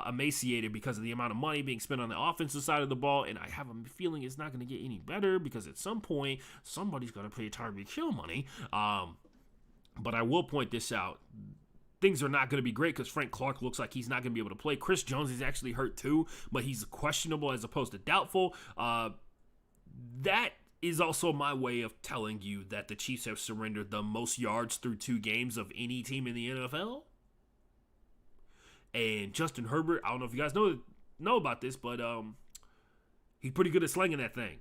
emaciated because of the amount of money being spent on the offensive side of the ball, and I have a feeling it's not going to get any better because at some point somebody's going to pay Tyreek Hill money. But I will point this out. Things are not going to be great because Frank Clark looks like he's not going to be able to play. Chris Jones is actually hurt too, but he's questionable as opposed to doubtful. That is also my way of telling you that the Chiefs have surrendered the most yards through two games of any team in the NFL. And Justin Herbert, I don't know if you guys know about this, but he's pretty good at slinging that thing.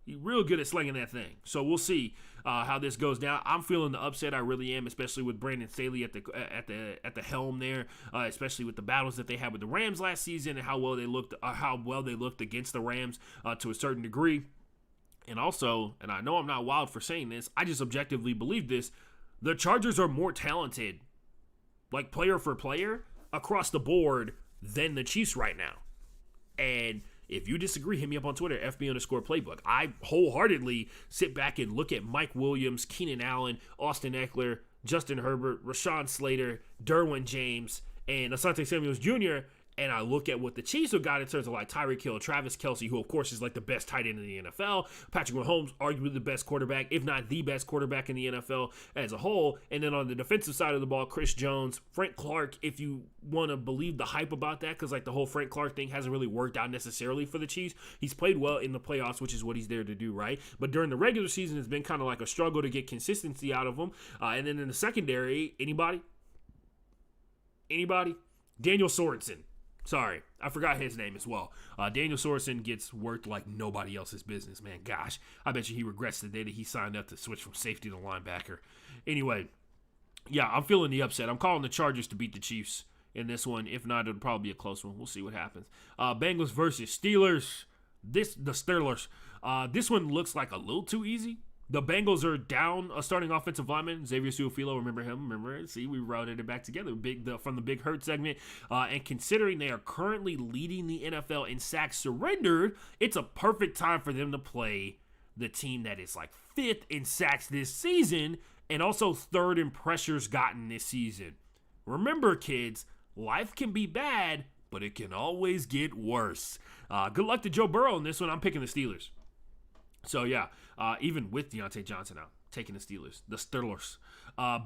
He's real good at slinging that thing. So we'll see how this goes down. I'm feeling the upset. I really am, especially with Brandon Staley at the helm there, especially with the battles that they had with the Rams last season and how well they looked against the Rams to a certain degree. And also, and I know I'm not wild for saying this, I just objectively believe this, the Chargers are more talented, like player for player, across the board than the Chiefs right now. And if you disagree, hit me up on Twitter, FB_playbook. I wholeheartedly sit back and look at Mike Williams, Keenan Allen, Austin Eckler, Justin Herbert, Rashawn Slater, Derwin James, and Asante Samuels Jr., and I look at what the Chiefs have got in terms of like Tyreek Hill, Travis Kelce, who of course is like the best tight end in the NFL, Patrick Mahomes, arguably the best quarterback, if not the best quarterback in the NFL as a whole. And then on the defensive side of the ball, Chris Jones, Frank Clark, if you want to believe the hype about that, because like the whole Frank Clark thing hasn't really worked out necessarily for the Chiefs. He's played well in the playoffs, which is what he's there to do, right? But during the regular season, it's been kind of like a struggle to get consistency out of him. And then in the secondary, anybody? Daniel Sorensen. Sorry, I forgot his name as well. Daniel Sorensen gets worked like nobody else's business, man. Gosh, I bet you he regrets the day that he signed up to switch from safety to linebacker. Anyway, yeah, I'm feeling the upset. I'm calling the Chargers to beat the Chiefs in this one. If not, it'll probably be a close one. We'll see what happens. Bengals versus Steelers. The Steelers. This one looks like a little too easy. The Bengals are down a starting offensive lineman, Xavier Su'a-Filo. Remember him? Remember it? See, we routed it back together from the Big Hurt segment. And considering they are currently leading the NFL in sacks surrendered, it's a perfect time for them to play the team that is like 5th in sacks this season and also 3rd in pressures gotten this season. Remember, kids, life can be bad, but it can always get worse. Good luck to Joe Burrow in this one. I'm picking the Steelers. So, yeah, even with Deontay Johnson out, taking the Steelers.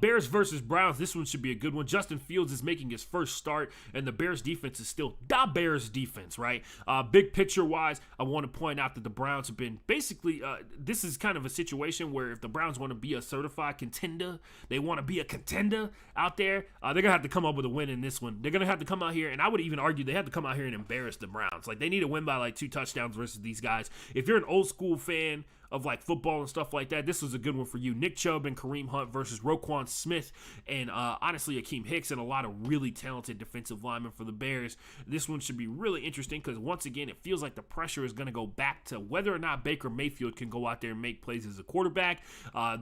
Bears versus Browns. This one should be a good one. Justin Fields is making his first start, and the Bears defense is still the Bears defense, right? Big picture-wise, I want to point out that the Browns have been basically, this is kind of a situation where if the Browns want to be a certified contender, they want to be a contender out there, they're going to have to come up with a win in this one. They're going to have to come out here, and I would even argue they have to come out here and embarrass the Browns. Like, they need to win by like 2 touchdowns versus these guys. If you're an old school fan of like football and stuff like that, this was a good one for you. Nick Chubb and Kareem Hunt versus Roquan Smith and honestly Akeem Hicks and a lot of really talented defensive linemen for the Bears. This one should be really interesting because once again, it feels like the pressure is going to go back to whether or not Baker Mayfield can go out there and make plays as a quarterback.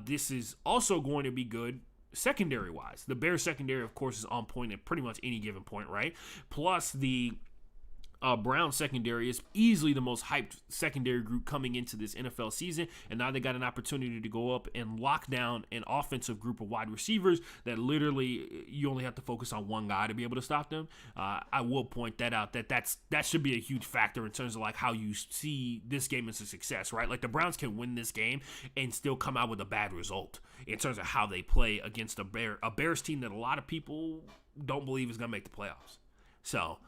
This is also going to be good secondary-wise. The Bears secondary, of course, is on point at pretty much any given point, right? Plus the Brown secondary is easily the most hyped secondary group coming into this NFL season, and now they got an opportunity to go up and lock down an offensive group of wide receivers that literally you only have to focus on one guy to be able to stop them. I will point that out that should be a huge factor in terms of like how you see this game as a success, right? Like the Browns can win this game and still come out with a bad result in terms of how they play against a Bears team that a lot of people don't believe is going to make the playoffs. So.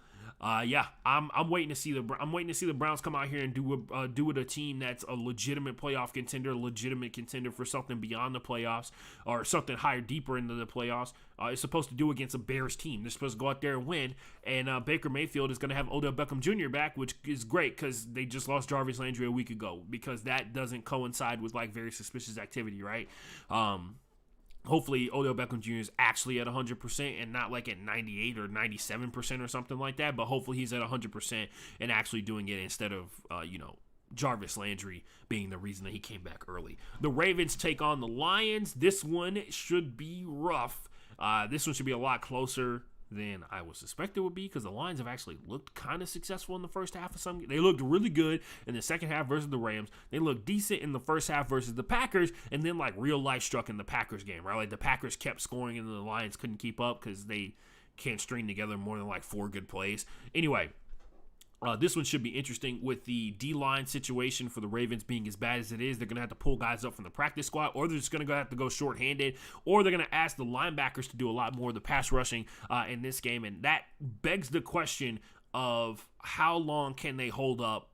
I'm waiting to see the Browns come out here and do it a team that's a legitimate playoff contender, legitimate contender for something beyond the playoffs or something higher, deeper into the playoffs. It's supposed to do against a Bears team. They're supposed to go out there and win. And Baker Mayfield is going to have Odell Beckham Jr. back, which is great because they just lost Jarvis Landry a week ago because that doesn't coincide with like very suspicious activity, right? Hopefully, Odell Beckham Jr. is actually at 100% and not like at 98 or 97% or something like that. But hopefully, he's at 100% and actually doing it instead of, Jarvis Landry being the reason that he came back early. The Ravens take on the Lions. This one should be rough. This one should be a lot closer than I would suspect it would be because the Lions have actually looked kind of successful in the first half of some. They looked really good in the second half versus the Rams. They looked decent in the first half versus the Packers, and then like real life struck in the Packers game, right? Like the Packers kept scoring and the Lions couldn't keep up because they can't string together more than like 4 good plays. Anyway, this one should be interesting with the D-line situation for the Ravens being as bad as it is. They're going to have to pull guys up from the practice squad, or they're just going to have to go shorthanded, or they're going to ask the linebackers to do a lot more of the pass rushing in this game. And that begs the question of how long can they hold up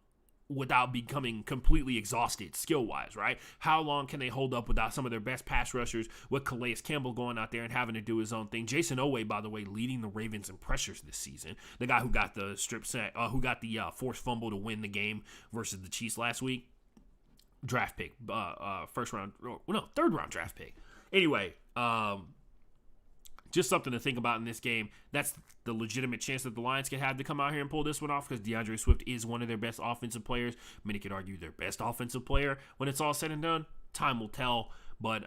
without becoming completely exhausted skill-wise, right? How long can they hold up without some of their best pass rushers with Calais Campbell going out there and having to do his own thing? Jason Owe, by the way, leading the Ravens in pressures this season. The guy who got the strip sack, who got the forced fumble to win the game versus the Chiefs last week. Draft pick, third round draft pick. Anyway, just something to think about in this game. That's the legitimate chance that the Lions can have to come out here and pull this one off because DeAndre Swift is one of their best offensive players. Many could argue their best offensive player when it's all said and done. Time will tell. But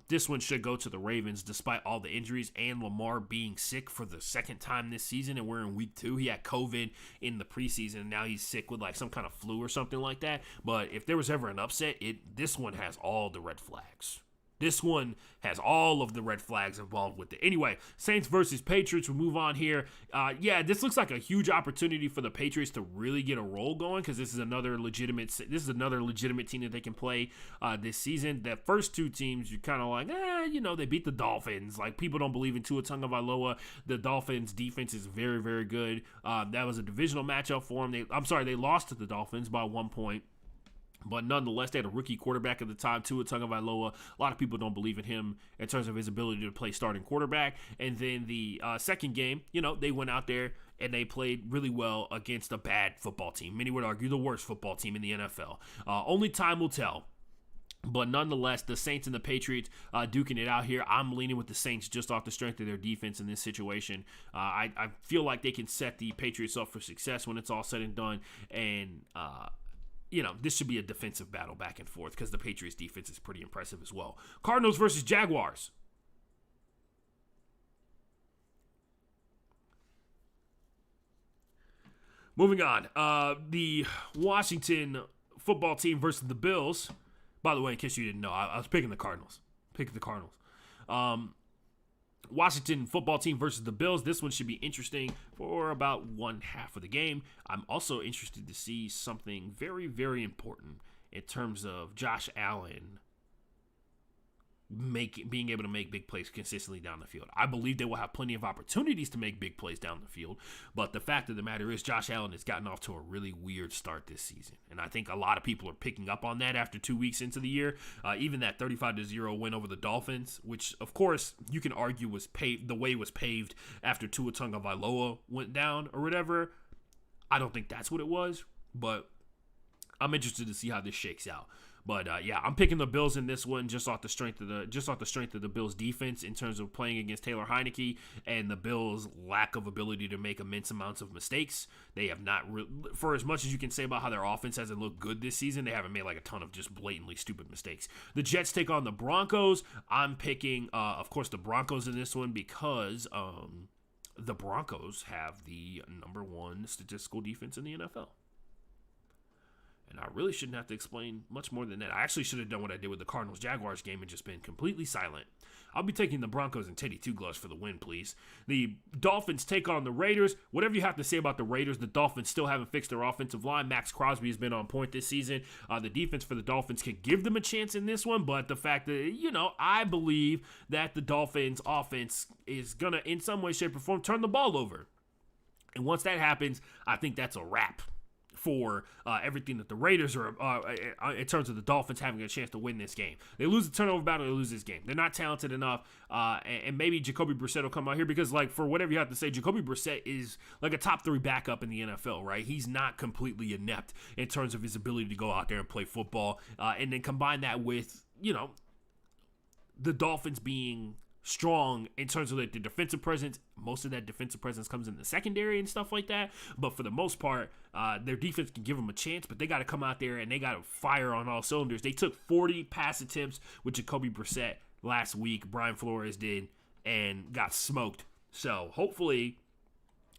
this one should go to the Ravens despite all the injuries and Lamar being sick for the second time this season. And we're in week 2. He had COVID in the preseason. And now he's sick with like some kind of flu or something like that. But if there was ever an upset, this one has all the red flags. This one has all of the red flags involved with it. Anyway, Saints versus Patriots. We'll move on here. This looks like a huge opportunity for the Patriots to really get a roll going because this is another legitimate team that they can play this season. The first 2 teams, you're kind of like, they beat the Dolphins. Like, people don't believe in Tua Tagovailoa. The Dolphins' defense is very, very good. That was a divisional matchup for them. They lost to the Dolphins by 1 point. But nonetheless, they had a rookie quarterback at the time, Tua Tagovailoa. A lot of people don't believe in him in terms of his ability to play starting quarterback. And then the second game, they went out there and they played really well against a bad football team. Many would argue the worst football team in the NFL. Only time will tell. But nonetheless, the Saints and the Patriots duking it out here. I'm leaning with the Saints just off the strength of their defense in this situation. I feel like they can set the Patriots up for success when it's all said and done. And this should be a defensive battle back and forth because the Patriots defense is pretty impressive as well. Cardinals versus Jaguars. Moving on. The Washington football team versus the Bills. By the way, in case you didn't know, I was picking the Cardinals. Washington football team versus the Bills. This one should be interesting for about one half of the game. I'm also interested to see something very, very important in terms of Josh Allen being able to make big plays consistently down the field. I believe they will have plenty of opportunities to make big plays down the field, but the fact of the matter is Josh Allen has gotten off to a really weird start this season, and I think a lot of people are picking up on that after 2 weeks into the year. Even that 35-0 win over the Dolphins, which of course you can argue was paved, the way was paved after Tua Tagovailoa went down or whatever. I don't think that's what it was, but I'm interested to see how this shakes out. But yeah, I'm picking the Bills in this one just off the strength of the Bills defense in terms of playing against Taylor Heineke and the Bills' lack of ability to make immense amounts of mistakes. They have not, for as much as you can say about how their offense hasn't looked good this season, they haven't made like a ton of just blatantly stupid mistakes. The Jets take on the Broncos. I'm picking, of course, the Broncos in this one because the Broncos have the number one statistical defense in the NFL. And I really shouldn't have to explain much more than that. I actually should have done what I did with the Cardinals-Jaguars game and just been completely silent. I'll be taking the Broncos and Teddy Two Gloves for the win, please. The Dolphins take on the Raiders. Whatever you have to say about the Raiders, the Dolphins still haven't fixed their offensive line. Max Crosby has been on point this season. The defense for the Dolphins can give them a chance in this one, but the fact that, I believe that the Dolphins offense is going to, in some way, shape, or form, turn the ball over. And once that happens, I think that's a wrap for everything that the Raiders are in terms of the Dolphins having a chance to win this game. They lose the turnover battle, they lose this game. They're not talented enough, and maybe Jacoby Brissett will come out here because, like, for whatever you have to say, Jacoby Brissett is like a top 3 backup in the NFL, right? He's not completely inept in terms of his ability to go out there and play football, and then combine that with, the Dolphins being strong in terms of the defensive presence. Most of that defensive presence comes in the secondary and stuff like that. But for the most part, their defense can give them a chance, but they got to come out there and they got to fire on all cylinders. They took 40 pass attempts with Jacoby Brissett last week. Brian Flores did, and got smoked. So hopefully,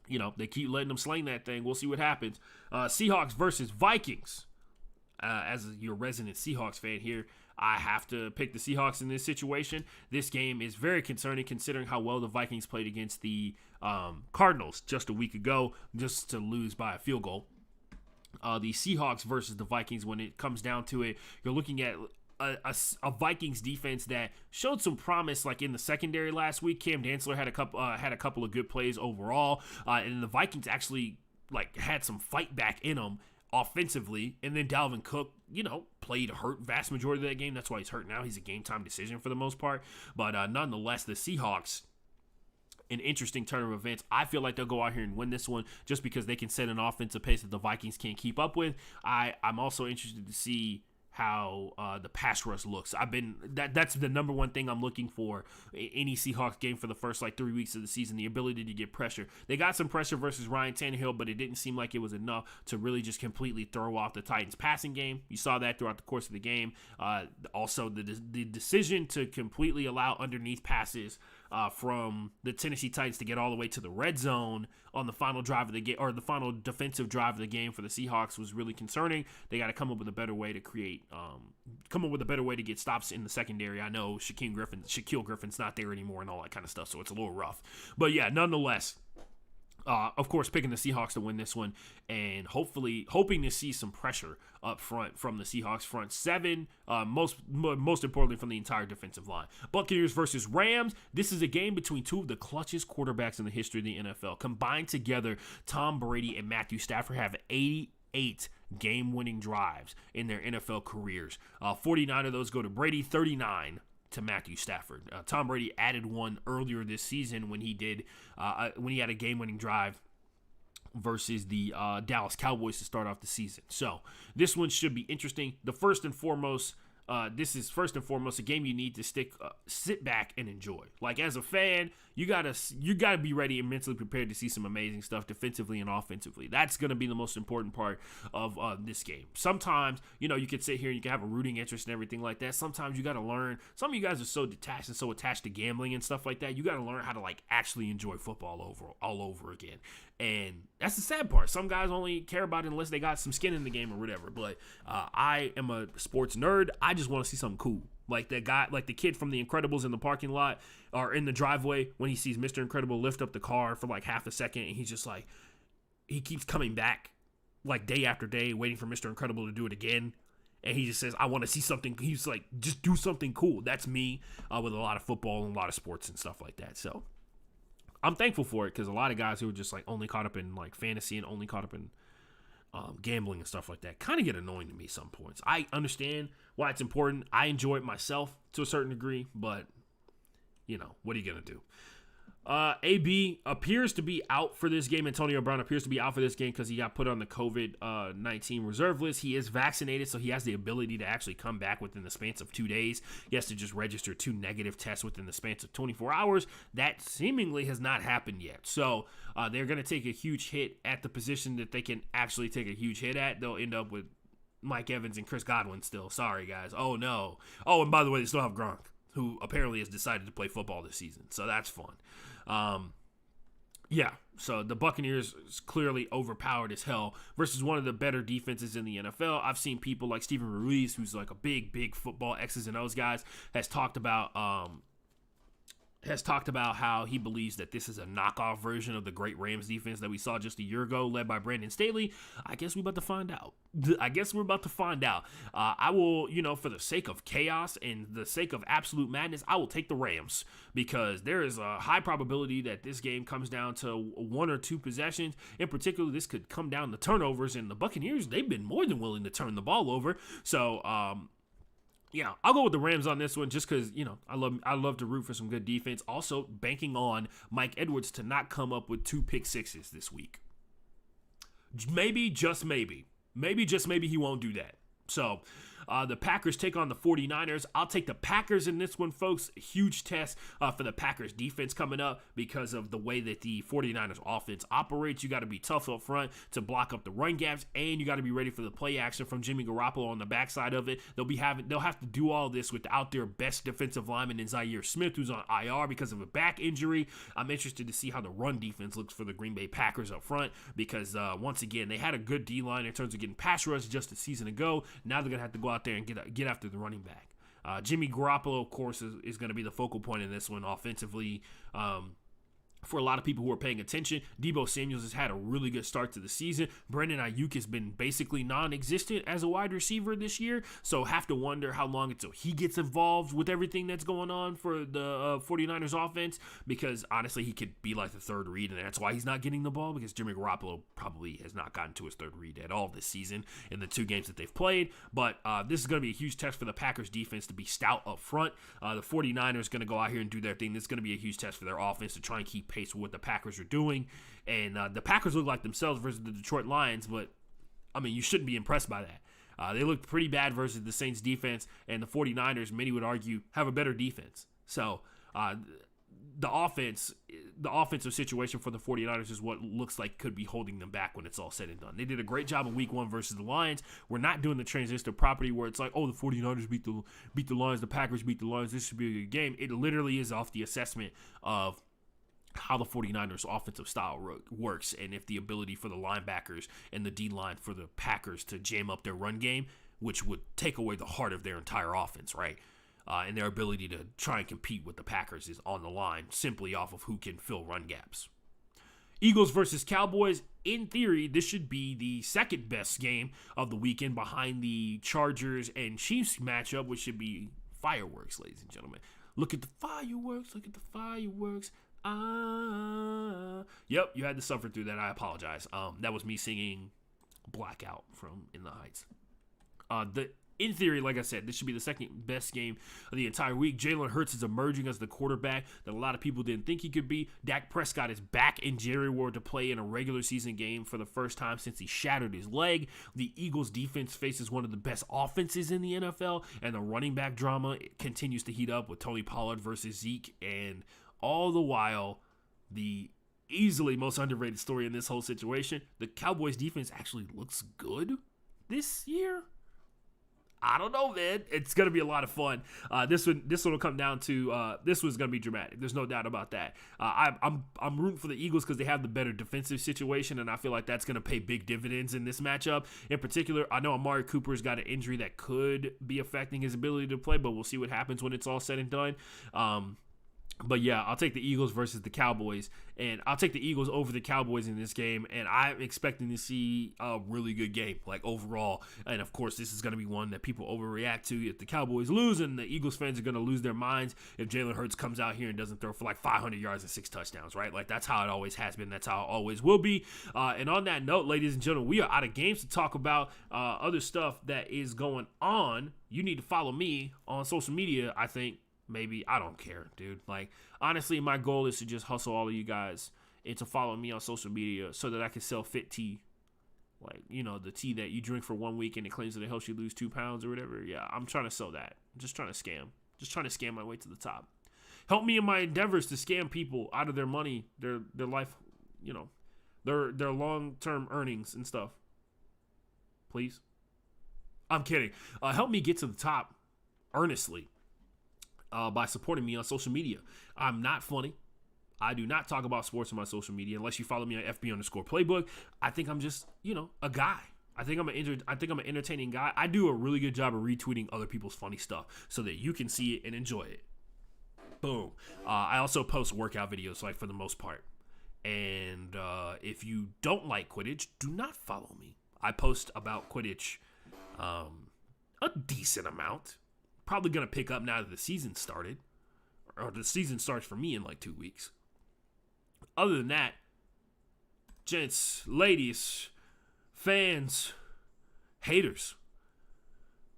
they keep letting them sling that thing. We'll see what happens. Seahawks versus Vikings. As your resident Seahawks fan here, I have to pick the Seahawks in this situation. This game is very concerning considering how well the Vikings played against the Cardinals just a week ago, just to lose by a field goal. The Seahawks versus the Vikings, when it comes down to it, you're looking at a Vikings defense that showed some promise, like in the secondary last week. Cam Dantzler had a couple of good plays overall, and the Vikings actually had some fight back in them offensively, and then Dalvin Cook, played hurt vast majority of that game. That's why he's hurt now. He's a game-time decision for the most part. But nonetheless, the Seahawks, an interesting turn of events. I feel like they'll go out here and win this one just because they can set an offensive pace that the Vikings can't keep up with. I'm also interested to see how the pass rush looks. That's the number one thing I'm looking for in any Seahawks game for the first 3 weeks of the season, the ability to get pressure. They got some pressure versus Ryan Tannehill, but it didn't seem like it was enough to really just completely throw off the Titans passing game. You saw that throughout the course of the game. Also, the decision to completely allow underneath passes from the Tennessee Titans to get all the way to the red zone on the final drive of the game, or the final defensive drive of the game for the Seahawks, was really concerning. They got to come up with a better way to get stops in the secondary. I know Shaquille Griffin's not there anymore and all that kind of stuff, so it's a little rough. But yeah, nonetheless, of course, picking the Seahawks to win this one, and hoping to see some pressure up front from the Seahawks front seven, most importantly from the entire defensive line. Buccaneers versus Rams. This is a game between two of the clutchest quarterbacks in the history of the NFL. Combined together, Tom Brady and Matthew Stafford have 88 game-winning drives in their NFL careers. 49 of those go to Brady, 39 to Matthew Stafford. Tom Brady added one earlier this season when he had a game-winning drive versus the Dallas Cowboys to start off the season. So this one should be interesting. The first and foremost this is first and foremost a game you need to sit back and enjoy. Like, as a fan, you gotta be ready and mentally prepared to see some amazing stuff defensively and offensively. That's gonna be the most important part of this game. Sometimes, you can sit here and you can have a rooting interest and everything like that. Sometimes you gotta learn. Some of you guys are so detached and so attached to gambling and stuff like that. You gotta learn how to actually enjoy football all over again. And that's the sad part. Some guys only care about it unless they got some skin in the game or whatever. But I am a sports nerd. I just want to see something cool. Like that guy, like the kid from The Incredibles in the parking lot or in the driveway when he sees Mr. Incredible lift up the car for half a second, and he's just he keeps coming back day after day, waiting for Mr. Incredible to do it again. And he just says, I want to see something. He's like, just do something cool. That's me with a lot of football and a lot of sports and stuff like that. So I'm thankful for it, because a lot of guys who are just only caught up in fantasy and only caught up in gambling and stuff like that kind of get annoying to me some points. I understand why it's important. I enjoy it myself to a certain degree, but what are you going to do? AB appears to be out for this game. Antonio Brown appears to be out for this game because he got put on the COVID-19 reserve list. He is vaccinated, so he has the ability to actually come back within the span of 2 days. He has to just register 2 negative tests within the span of 24 hours. That seemingly has not happened yet. So they're going to take a huge hit at the position that they can actually take a huge hit at. They'll end up with Mike Evans and Chris Godwin still. Sorry, guys. Oh, no. Oh, and by the way, they still have Gronk, who apparently has decided to play football this season. So that's fun. So the Buccaneers is clearly overpowered as hell versus one of the better defenses in the NFL. I've seen people like Steven Ruiz, who's a big football X's and O's guys, has talked about how he believes that this is a knockoff version of the great Rams defense that we saw just a year ago, led by Brandon Staley. I guess we're about to find out. I will, for the sake of chaos and the sake of absolute madness, I will take the Rams, because there is a high probability that this game comes down to 1 or 2 possessions. In particular, this could come down to turnovers, and the Buccaneers, they've been more than willing to turn the ball over. So, I'll go with the Rams on this one just because, I love to root for some good defense. Also, banking on Mike Edwards to not come up with 2 pick sixes this week. Maybe, just maybe he won't do that. So, the Packers take on the 49ers. I'll take the Packers in this one, folks. A huge test for the Packers defense coming up because of the way that the 49ers offense operates. You got to be tough up front to block up the run gaps, and you got to be ready for the play action from Jimmy Garoppolo on the backside of it. They'll have to do all this without their best defensive lineman in Zaire Smith, who's on IR because of a back injury. I'm interested to see how the run defense looks for the Green Bay Packers up front, because once again, they had a good D-line in terms of getting pass rush just a season ago. Now they're going to have to go out there and get after the running back. Jimmy Garoppolo, of course, is going to be the focal point in this one offensively. For a lot of people who are paying attention, Deebo Samuels has had a really good start to the season. Brandon Ayuk has been basically non-existent as a wide receiver this year, so have to wonder how long until he gets involved with everything that's going on for the 49ers offense, because honestly, he could be like the third read, and that's why he's not getting the ball, because Jimmy Garoppolo probably has not gotten to his third read at all this season in the 2 games that they've played. But this is going to be a huge test for the Packers defense to be stout up front. The 49ers going to go out here and do their thing. This is going to be a huge test for their offense to try and keep pace with what the Packers are doing. And the Packers look like themselves versus the Detroit Lions, but you shouldn't be impressed by that. They looked pretty bad versus the Saints defense, and the 49ers, many would argue, have a better defense. So the offensive situation for the 49ers is what looks like could be holding them back when it's all said and done. They did a great job in week 1 versus the Lions. We're not doing the transitive property where it's like, oh, the 49ers beat the Lions, the Packers beat the Lions, this should be a good game. It literally is off the assessment of how the 49ers offensive style works, and if the ability for the linebackers and the D-line for the Packers to jam up their run game, which would take away the heart of their entire offense, right? And their ability to try and compete with the Packers is on the line simply off of who can fill run gaps. Eagles versus Cowboys. In theory, this should be the second best game of the weekend behind the Chargers and Chiefs matchup, which should be fireworks, ladies and gentlemen. Look at the fireworks, look at the fireworks. Yep, you had to suffer through that. I apologize. That was me singing Blackout from In the Heights. In theory, like I said, this should be the second best game of the entire week. Jalen Hurts is emerging as the quarterback that a lot of people didn't think he could be. Dak Prescott is back in Jerry Ward to play in a regular season game for the first time since he shattered his leg. The Eagles defense faces one of the best offenses in the NFL, and the running back drama continues to heat up with Tony Pollard versus Zeke, and all the while, the easily most underrated story in this whole situation, the Cowboys defense actually looks good this year. I don't know, man. It's going to be a lot of fun. This one will come down to this one's going to be dramatic. There's no doubt about that. I'm rooting for the Eagles because they have the better defensive situation, and I feel like that's going to pay big dividends in this matchup. In particular, I know Amari Cooper's got an injury that could be affecting his ability to play, but we'll see what happens when it's all said and done. But yeah, I'll take the Eagles versus the Cowboys, and I'll take the Eagles over the Cowboys in this game, and I'm expecting to see a really good game, like overall. And of course, this is going to be one that people overreact to. If the Cowboys lose, and the Eagles fans are going to lose their minds if Jalen Hurts comes out here and doesn't throw for like 500 yards and 6 touchdowns, right? Like that's how it always has been. That's how it always will be. And on that note, ladies and gentlemen, we are out of games to talk about other stuff that is going on. You need to follow me on social media, I think. Maybe, I don't care, dude. Like, honestly, my goal is to just hustle all of you guys and to follow me on social media so that I can sell fit tea. Like, you know, the tea that you drink for 1 week and it claims that it helps you lose 2 pounds or whatever. Yeah, I'm trying to sell that. I'm just trying to scam. Just trying to scam my way to the top. Help me in my endeavors to scam people out of their money, their life, you know, their long-term earnings and stuff. Please. I'm kidding. Help me get to the top earnestly. By supporting me on social media. I'm not funny. I do not talk about sports on my social media unless you follow me on FB_playbook. I think I'm just, you know, a guy. I think I'm an entertaining guy. I do a really good job of retweeting other people's funny stuff so that you can see it and enjoy it. Boom. I also post workout videos, like for the most part. And if you don't like Quidditch, do not follow me. I post about Quidditch a decent amount. Probably going to pick up now that the season started. Or the season starts for me in like 2 weeks. Other than that, gents, ladies, fans, haters,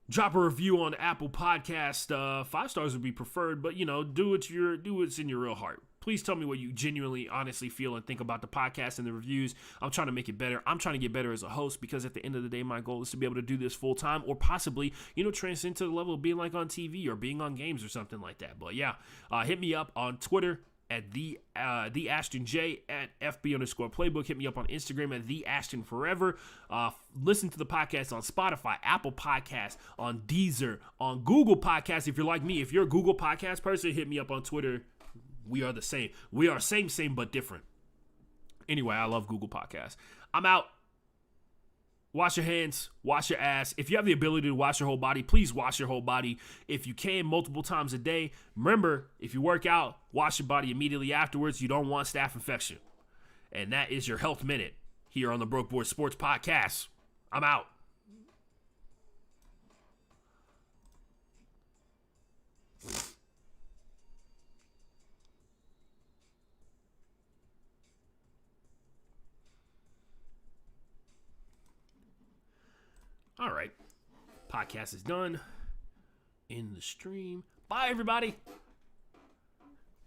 drop a review on Apple Podcast. 5 stars would be preferred, but, you know, do what's in your real heart. Please tell me what you genuinely, honestly feel and think about the podcast and the reviews. I'm trying to make it better. I'm trying to get better as a host because at the end of the day, my goal is to be able to do this full time or possibly, you know, transcend to the level of being like on TV or being on games or something like that. But yeah, hit me up on Twitter at the Ashton J at FB_playbook. Hit me up on Instagram at the Ashton Forever. Listen to the podcast on Spotify, Apple Podcasts, on Deezer, on Google Podcasts. If you're like me, if you're a Google Podcast person, hit me up on Twitter. We are the same. We are same, but different. Anyway, I love Google Podcasts. I'm out. Wash your hands. Wash your ass. If you have the ability to wash your whole body, please wash your whole body. If you can, multiple times a day. Remember, if you work out, wash your body immediately afterwards. You don't want staph infection. And that is your Health Minute here on the Broke Board Sports Podcast. I'm out. All right. Podcast is done. In the stream. Bye, everybody.